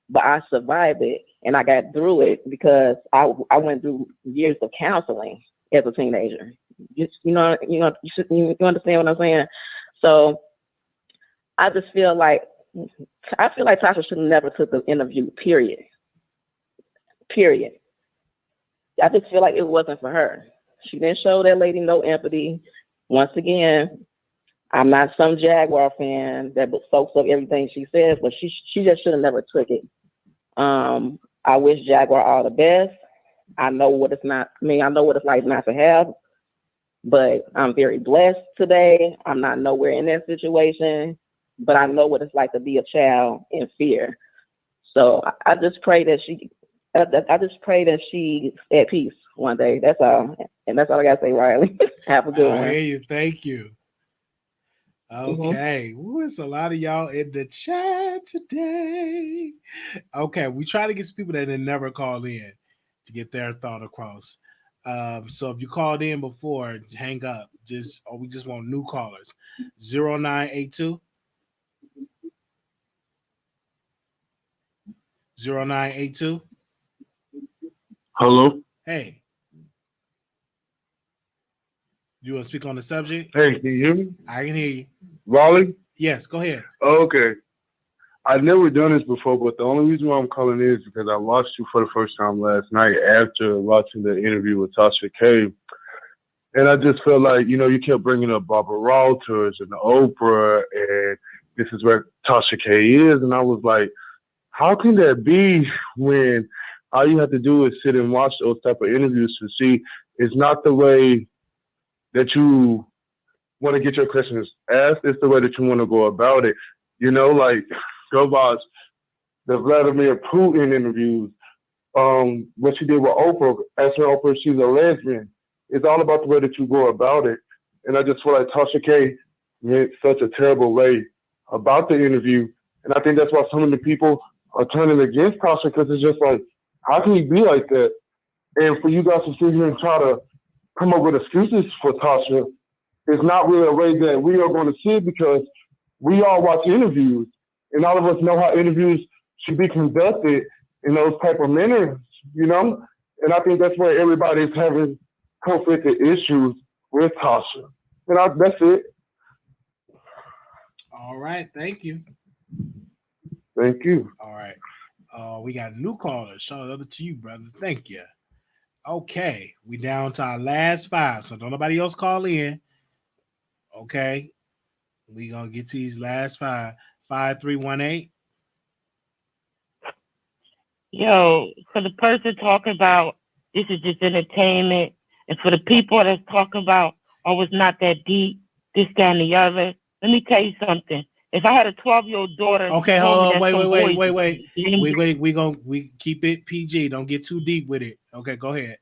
but I survived it and I got through it because I went through years of counseling as a teenager. You understand what I'm saying? So I just feel like Tasha should have never took the interview. Period. I just feel like it wasn't for her. She didn't show that lady no empathy. Once again, I'm not some Jaguar fan that soaks up everything she says, but she just should have never took it. I wish Jaguar all the best. I know what it's like not to have, but I'm very blessed today. I'm not nowhere in that situation, but I know what it's like to be a child in fear. So I just pray that she's at peace one day. That's all. And that's all I gotta say, Riley. Have a good one. I hear you. Thank you. Okay. Ooh, it's a lot of y'all in the chat today. Okay, we try to get some people that didn't never call in to get their thought across. So if you called in before, hang up. We just want new callers. 0982 0982. Hello. Hey. You want to speak on the subject? Hey, can you hear me? I can hear you. Raleigh? Yes, go ahead. Okay. I've never done this before, but the only reason why I'm calling in is because I watched you for the first time last night after watching the interview with Tasha K. And I just felt like, you kept bringing up Barbara Walters and Oprah, and this is where Tasha K is. And I was like, how can that be when all you have to do is sit and watch those type of interviews to see it's not the way that you want to get your questions asked, it's the way that you want to go about it. Like, go watch the Vladimir Putin interviews, what she did with Oprah, asking Oprah if she's a lesbian. It's all about the way that you go about it. And I just feel like Tasha K went such a terrible way about the interview. And I think that's why so many people are turning against Tasha, because it's just like, how can you be like that? And for you guys to sit here and try to come up with excuses for Tasha, it's not really a way that we are going to see it, because we all watch interviews and all of us know how interviews should be conducted in those type of manners, And I think that's where everybody's having conflicted issues with Tasha. And that's it. All right. Thank you. Thank you. All right. We got a new caller. Shout out to you, brother. Thank you. Okay. We down to our last 5. So don't nobody else call in. Okay. We gonna get to these last 5. 5318. Yo, for the person talking about this is just entertainment, and for the people that's talking about, oh, it's not that deep, this, that, and the other, let me tell you something. If I had a 12-year-old daughter, okay, hold on, wait. We keep it PG. Don't get too deep with it. Okay, go ahead.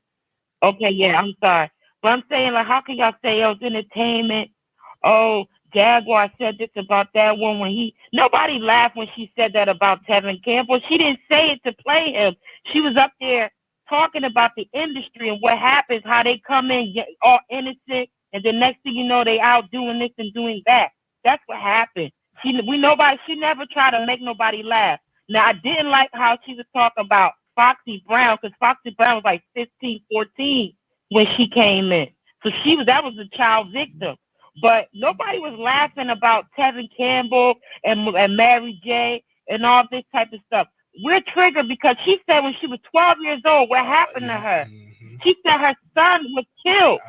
Okay, yeah, I'm sorry, but I'm saying, like, how can y'all say it was entertainment? Oh, Jaguar said this about that one when nobody laughed when she said that about Tevin Campbell. She didn't say it to play him. She was up there talking about the industry and what happens, how they come in all innocent, and the next thing you know, they out doing this and doing that. That's what happened. She never tried to make nobody laugh. Now, I didn't like how she was talking about Foxy Brown, because Foxy Brown was like 15, 14 when she came in. So that was a child victim. But nobody was laughing about Tevin Campbell and Mary J. and all this type of stuff. We're triggered because she said when she was 12 years old, what happened to her? Mm-hmm. She said her son was killed.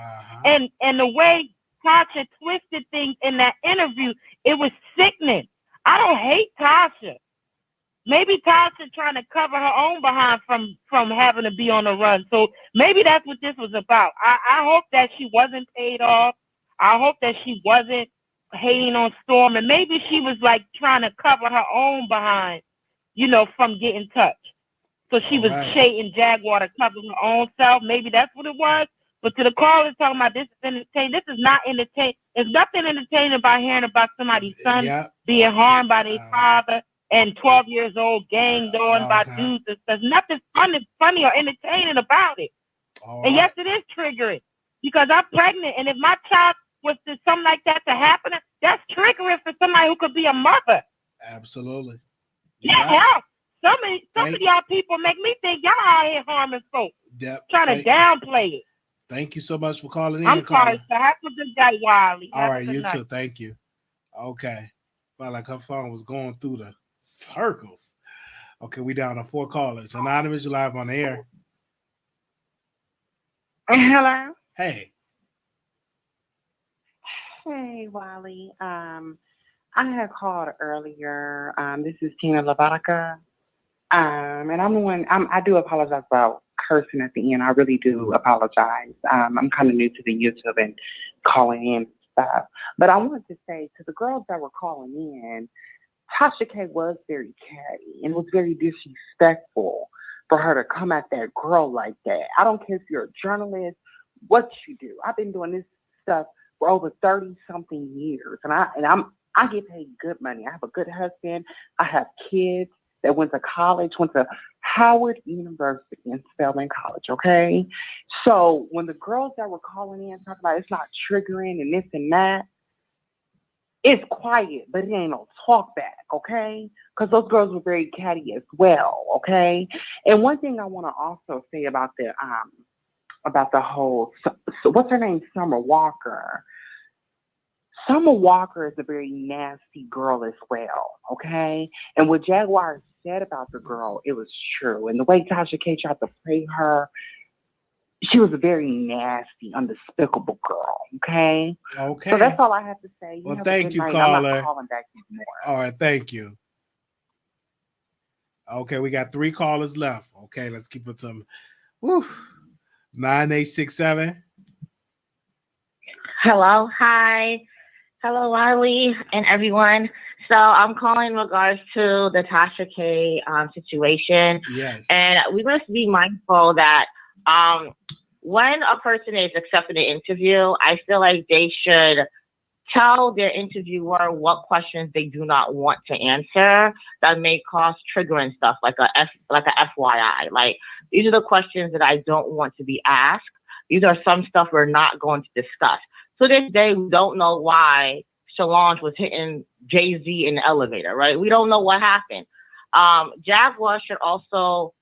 And the way Tasha twisted things in that interview, it was sickening. I don't hate Tasha. Maybe Tasha trying to cover her own behind from having to be on the run. So maybe that's what this was about. I hope that she wasn't paid off. I hope that she wasn't hating on Storm, and maybe she was like trying to cover her own behind, you know, from getting touched. So she was shading Jaguar to cover her own self. Maybe that's what it was. But to the callers talking about this is entertaining, this is not entertaining. There's nothing entertaining about hearing about somebody's son being harmed by their father and 12 years old gang going by dudes. There's nothing funny or entertaining about it. And yes, it is triggering because I'm pregnant, and if my child was to something like that to happen, that's triggering for somebody who could be a mother. Absolutely. Yeah. Some of y'all people make me think y'all out here harming folks. Trying to downplay it. Thank you so much for calling in. I'm sorry, so have a good day, Wiley. All right, you too. Thank you. Okay. Felt like her phone was going through the circles. Okay, we down to 4 callers. Anonymous, you live on the air. Hello. Hey. Hey, Wiley. I had called earlier. This is Tina LaBaca. And I'm the one, I do apologize about cursing at the end. I really do apologize. I'm kind of new to the YouTube and calling in and stuff. But I wanted to say to the girls that were calling in, Tasha K was very catty and was very disrespectful for her to come at that girl like that. I don't care if you're a journalist, what you do. I've been doing this stuff for over 30-something years, and I get paid good money. I have a good husband. I have kids that went to college, went to Howard University in Spelman College, okay? So when the girls that were calling in talking about it's not triggering and this and that, it's quiet, but it ain't no talk back, okay? Because those girls were very catty as well, okay? And one thing I want to also say about the whole, so what's her name, Summer Walker. Summer Walker is a very nasty girl as well, okay? And what Jaguar said about the girl, it was true. And the way Tasha K tried to play her, she was a very nasty, undespicable girl, okay? Okay. So that's all I have to say. Well, thank you, caller. I'm not calling back anymore. All right, thank you. Okay, we got 3 callers left. Okay, let's keep it to 9867. Hello, hi. Hello, Wiley and everyone. So I'm calling in regards to the Tasha K situation. Yes. And we must be mindful that when a person is accepting an interview, I feel like they should tell their interviewer what questions they do not want to answer that may cause triggering stuff, like a FYI. Like, these are the questions that I don't want to be asked. These are some stuff we're not going to discuss. To this day, we don't know why Solange was hitting Jay-Z in the elevator, right? We don't know what happened. Jaguar should also,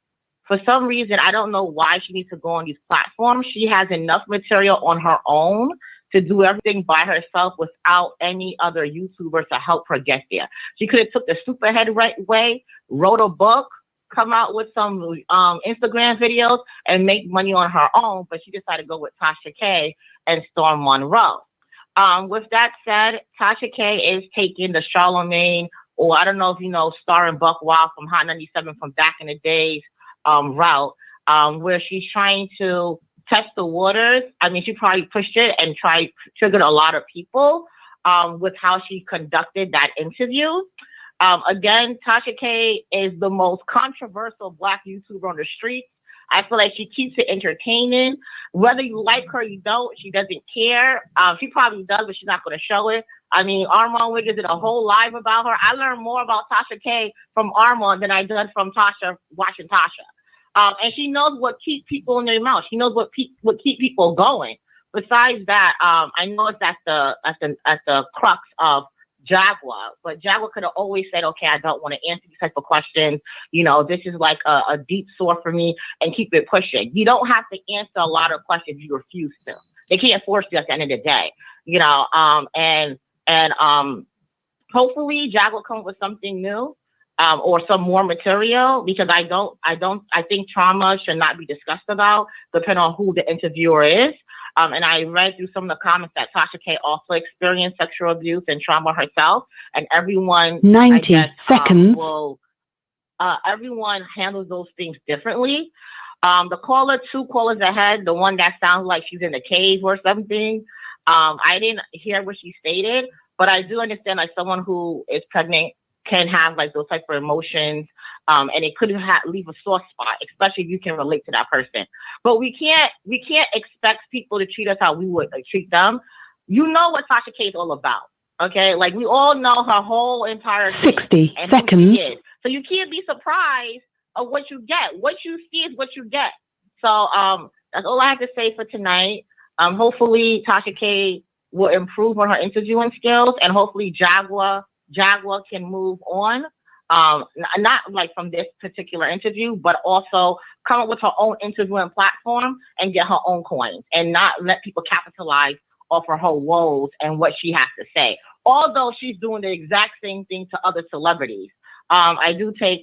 for some reason, I don't know why she needs to go on these platforms. She has enough material on her own to do everything by herself without any other YouTubers to help her get there. She could have took the superhead way, wrote a book, come out with some Instagram videos and make money on her own, but she decided to go with Tasha K and Storm Monroe. With that said, Tasha K is taking the Charlemagne, or I don't know if you know, Star and Buck Wild from Hot 97 from back in the days route, where she's trying to test the waters. I mean, she probably pushed it and triggered a lot of people with how she conducted that interview. Again, Tasha K is the most controversial Black YouTuber on the streets. I feel like she keeps it entertaining. Whether you like her or you don't, she doesn't care. She probably does, but she's not going to show it. I mean, Armand Wiggins did a whole live about her. I learned more about Tasha K from Armand than I did from Tasha watching Tasha. And she knows what keeps people in their mouth. She knows what keep people going. Besides that, I know it's at the crux of Jaguar, but Jaguar could have always said, okay, I don't want to answer these type of questions. You know, this is like a deep sore for me, and keep it pushing. You don't have to answer a lot of questions you refuse to. They can't force you at the end of the day, you know, and hopefully Jaguar comes with something new, or some more material, because I think trauma should not be discussed about, depending on who the interviewer is. And I read through some of the comments that Tasha K also experienced sexual abuse and trauma herself, and everyone 90 seconds. Everyone handles those things differently. The 2 callers ahead, the one that sounds like she's in a cave or something, I didn't hear what she stated, But I do understand like someone who is pregnant can have like those type of emotions, and it could leave a sore spot, especially if you can relate to that person. But we can't expect people to treat us how we would treat them. You know what Tasha K is all about, okay? Like we all know her whole entire 60 and seconds. Who she is. So you can't be surprised of what you get. What you see is what you get. So that's all I have to say for tonight. Hopefully Tasha K will improve on her interviewing skills, and hopefully Jaguar can move on. Not like from this particular interview, but also come up with her own interviewing platform and get her own coins, and not let people capitalize off of her woes and what she has to say. Although she's doing the exact same thing to other celebrities. I do take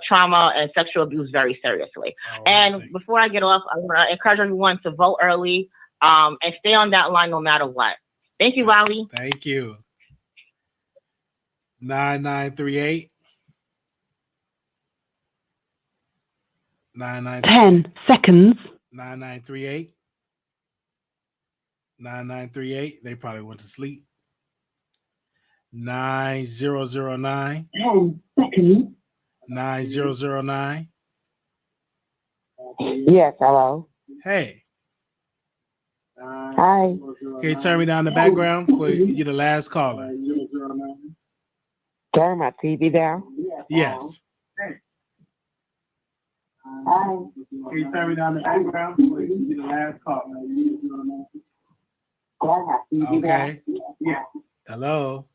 trauma and sexual abuse very seriously. And before I get off, I want to encourage everyone to vote early and stay on that line no matter what. Thank you, Wiley. Thank you. 9938. 10 seconds. 9938. 9938. They probably went to sleep. 9009. 10 seconds. 9009. Yes, hello. Hey. Hi. Can you turn me down the background? You're the last caller. Turn my TV down? Yes. Hi. Can you turn me down the background? You're the last caller. Okay. Yeah. Hello.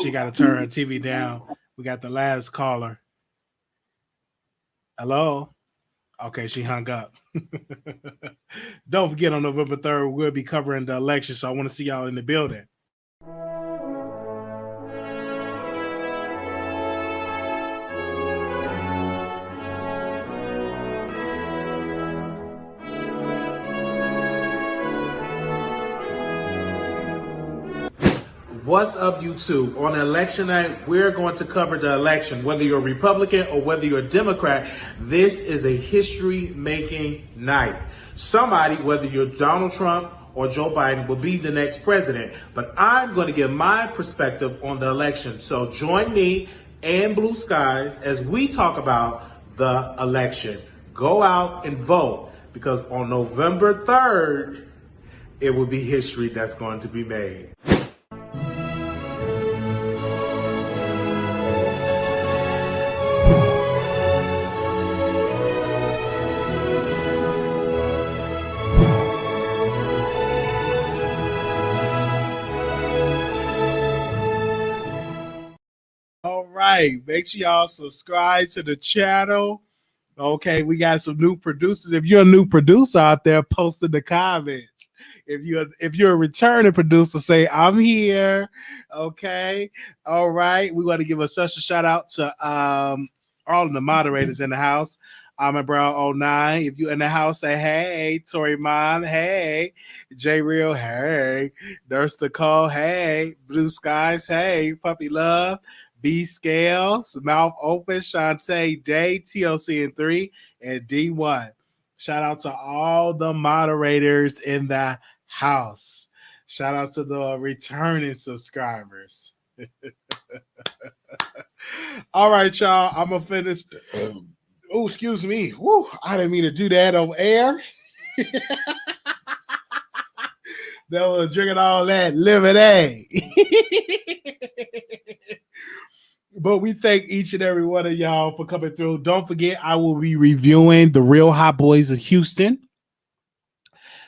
She got to turn her TV down. We got the last caller. Hello. Okay, she hung up. Don't forget, on November 3rd, we'll be covering the election, so I want to see y'all in the building. What's up, YouTube? On election night, we're going to cover the election. Whether you're a Republican or whether you're a Democrat, this is a history-making night. Somebody, whether you're Donald Trump or Joe Biden, will be the next president. But I'm going to give my perspective on the election. So join me and Blue Skies as we talk about the election. Go out and vote, because on November 3rd, it will be history that's going to be made. Make sure y'all subscribe to the channel. Okay, we got some new producers. If you're a new producer out there, post in the comments. If you're a returning producer, say I'm here. Okay, all right. We want to give a special shout out to all of the moderators in the house. I'm Brown 09. If you're in the house, say hey. Tori Mom, hey. J Real, hey. Nurse Nicole, hey. Blue Skies, hey. Puppy Love. B Scales, Mouth Open, Shantae Day, TLC in 3, and D1. Shout out to all the moderators in the house. Shout out to the returning subscribers. All right, y'all. I'm going to finish. Oh, excuse me. Woo, I didn't mean to do that on air. That was drinking all that lemonade. But we thank each and every one of y'all for coming through. Don't forget, I will be reviewing The Real Hot Boys of Houston.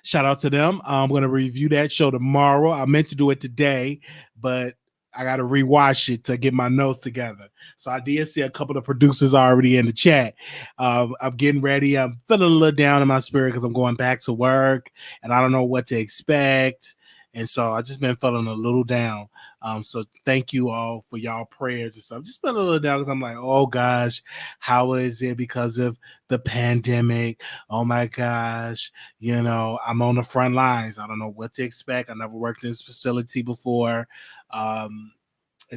Shout out to them. I'm going to review that show tomorrow. I meant to do it today, but I got to rewatch it to get my notes together. So I did see a couple of producers already in the chat. I'm getting ready. I'm feeling a little down in my spirit because I'm going back to work and I don't know what to expect. And so I just been feeling a little down. So thank you all for y'all prayers and stuff. Just been a little down because I'm like, oh gosh, how is it because of the pandemic? Oh my gosh, I'm on the front lines. I don't know what to expect. I never worked in this facility before. And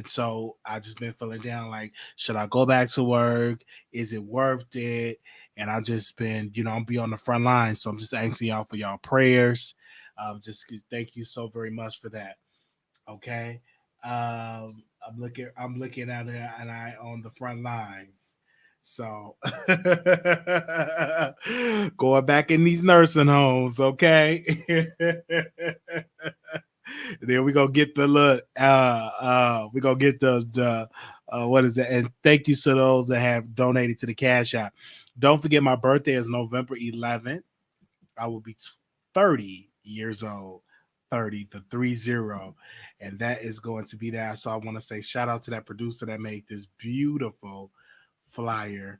so I just been feeling down, like, should I go back to work? Is it worth it? And I've just been, I'll be on the front line. So I'm just asking y'all for y'all prayers. Just thank you so very much for that. Okay. I'm looking at her and I on the front lines. So going back in these nursing homes, okay. Then we gonna get the look. We gonna get the what is it? And thank you to those that have donated to the Cash App. Don't forget, my birthday is November 11th. I will be 30 years old. 30, the 30, and that is going to be that. So I want to say shout out to that producer that made this beautiful flyer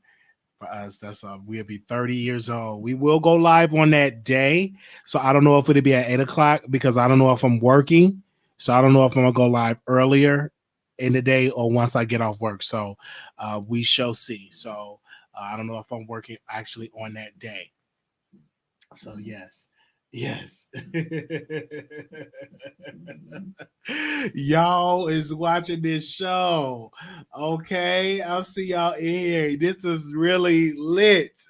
for us. That's we'll be 30 years old. We will go live on that day. So I don't know if it'll be at 8 o'clock because I don't know if I'm working. So I don't know if I'm gonna go live earlier in the day or once I get off work. So we shall see. So I don't know if I'm working actually on that day. So yes. Yes. Y'all is watching this show. Okay. I'll see y'all in here. This is really lit.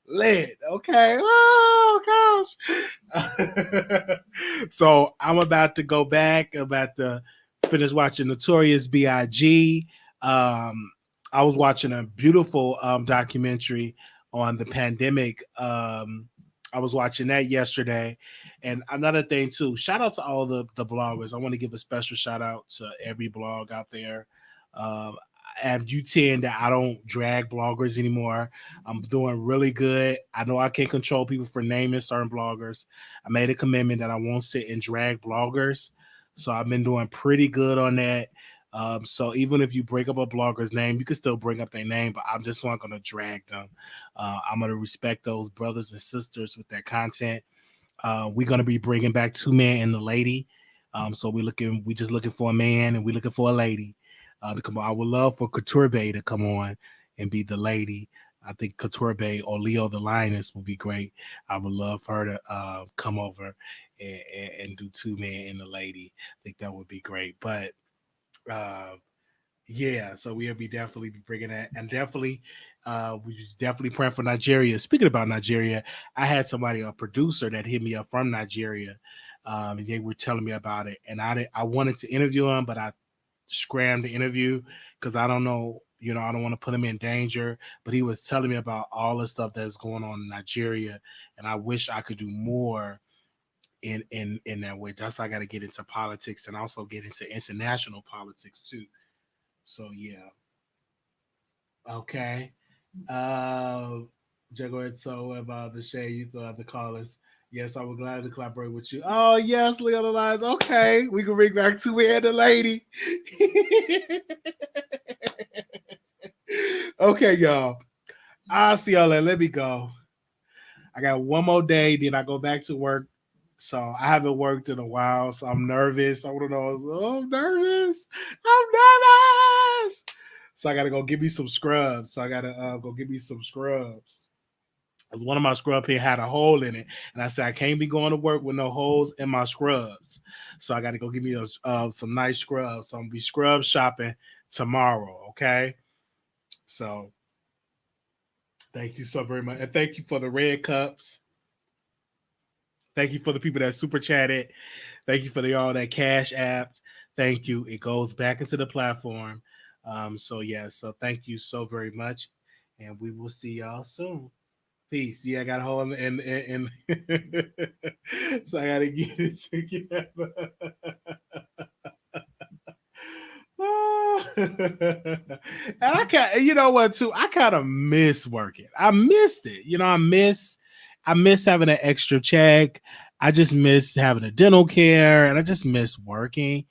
Okay. Oh gosh. So I'm about to go back. I'm about to finish watching Notorious B.I.G. I was watching a beautiful documentary on the pandemic. I was watching that yesterday. And another thing too, shout out to all the bloggers. I want to give a special shout out to every blog out there. As you tend that I don't drag bloggers anymore. I'm doing really good. I know I can't control people for naming certain bloggers. I made a commitment that I won't sit and drag bloggers. So I've been doing pretty good on that. So even if you break up a blogger's name, you can still bring up their name, but I'm just not going to drag them. I'm going to respect those brothers and sisters with their content. We're going to be bringing back Two Men and the Lady. So we just looking for a man and we're looking for a lady to come on. I would love for Couture Bay to come on and be the lady. I think Couture Bay or Leo the Lioness would be great. I would love for her to come over and do Two Men and the Lady. I think that would be great. But yeah, so we'll be definitely bringing that, and definitely we definitely praying for Nigeria. Speaking about Nigeria, I had a producer that hit me up from Nigeria, and they were telling me about it, and I wanted to interview him, but I scrammed the interview because I don't know, I don't want to put him in danger, but he was telling me about all the stuff that's going on in Nigeria, and I wish I could do more in that way. That's why I got to get into politics and also get into international politics too. So yeah. Okay. Jaguar, so about the shade you thought the callers. Yes, I was glad to collaborate with you. Oh yes, Leo the Lions. Okay, we can bring back Two Men and the Lady. Okay, y'all. I'll see y'all later. Let me go. I got one more day, then I go back to work. So I haven't worked in a while, so I'm nervous. I want to know. Oh, I'm nervous. I'm nervous. So I gotta go get me some scrubs. So I gotta go get me some scrubs. Because one of my scrub here had a hole in it, and I said I can't be going to work with no holes in my scrubs. So I gotta go get me some nice scrubs. So I'm gonna be scrub shopping tomorrow. Okay. So thank you so very much, and thank you for the red cups. Thank you for the people that super chatted. Thank you for all that cash app. Thank you. It goes back into the platform. So yeah, so thank you so very much. And we will see y'all soon. Peace. Yeah, I got a hold and so I gotta get it together. And you know what too? I kind of miss working. I missed it. I miss having an extra check. I just miss having a dental care, and I just miss working.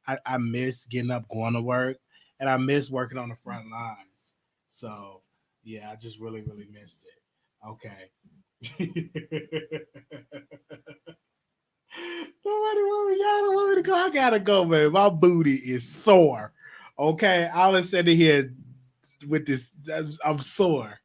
I miss getting up, going to work, and I miss working on the front lines. So yeah, I just really, really missed it. Okay. Y'all don't want me to go. I gotta go, man. My booty is sore. Okay, I was sitting here with this. I'm sore.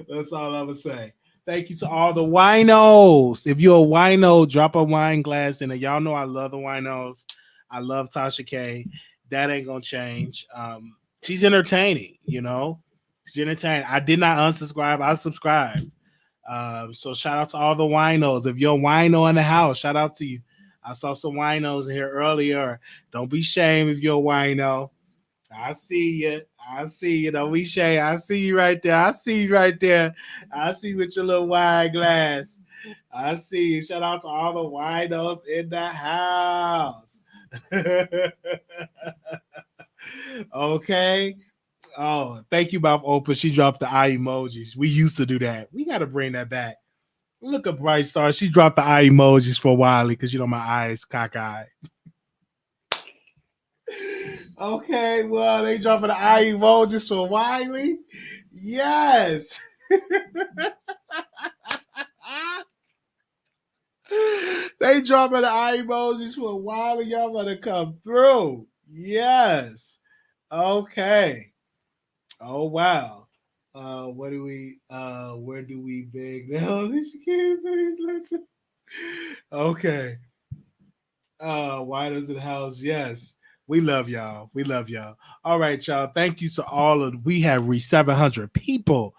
That's all I'm gonna say. Thank you to all the winos. If you're a wino, drop a wine glass in it. Y'all know I love the winos. I love Tasha K. That ain't gonna change. She's entertaining, She's entertaining. I did not unsubscribe. I subscribed. So shout out to all the winos. If you're a wino in the house, shout out to you. I saw some winos here earlier. Don't be shamed if you're a wino. I see you. I see you. Don't be shy. I see you right there. I see you right there. I see you with your little wine glass. I see you. Shout out to all the winos in the house. Okay. Oh, thank you, Mouth Open. She dropped the eye emojis. We used to do that. We got to bring that back. Look at Bright Star. She dropped the eye emojis for Wiley because, my eye is cockeyed. Okay, well, they dropping the eye emojis for Wiley. Yes. They dropping the eye emojis for Wiley. Y'all better come through. Yes. Okay. Oh, wow. Where do we beg now? This kid, please listen. Okay. Why does it house? Yes. We love y'all. We love y'all. All right, y'all. Thank you to all of. We have reached 700 people.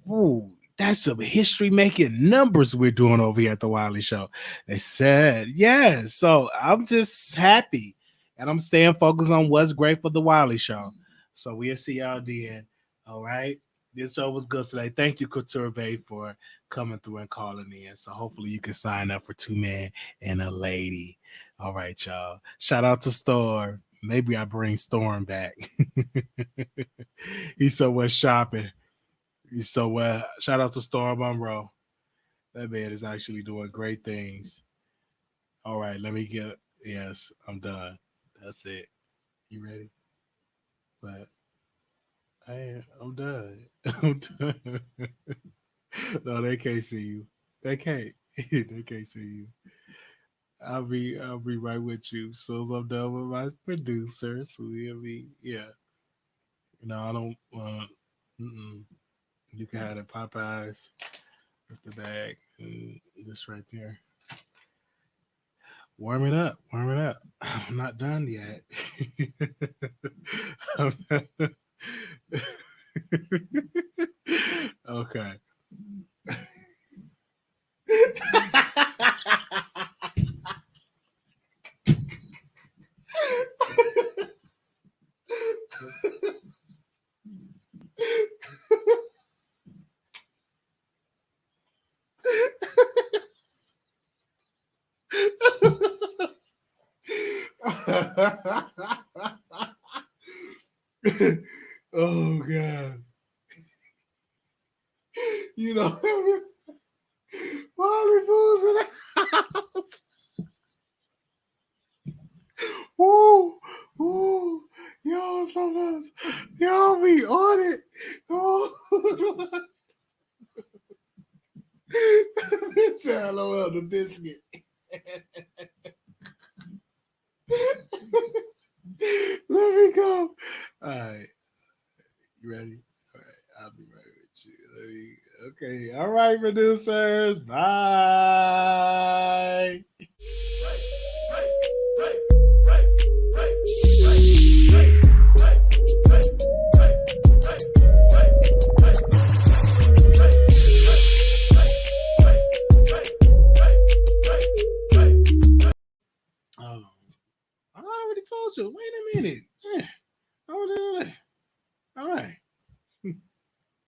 Ooh, that's some history making numbers we're doing over here at the Wiley Show. They said yes. So I'm just happy, and I'm staying focused on what's great for the Wiley Show. So we'll see y'all then. All right. This show was good today. Thank you, Couture Bay, for coming through and calling in. So hopefully you can sign up for 2 men and a lady. All right, y'all. Shout out to Storm. Maybe I bring Storm back. He's so much shopping. He's so well. Shout out to Storm Monroe. That man is actually doing great things. All right, let me get. Yes, I'm done. That's it. You ready? But I'm done. I'm done. No, they can't see you. They can't. They can't see you. I'll be right with you. So as I'm done with my producers, we'll be No, I don't want. You can have the Popeyes. That's the bag. And this right there. Warm it up. Warm it up. I'm not done yet. Okay. Oh God. Molly Boo's in the house. Woo, woo. Yo, sometimes y'all be on it. Oh. It's LOL the biscuit. Let me go. All right. You ready? All right. I'll be right with you. Okay. All right, producers. Bye.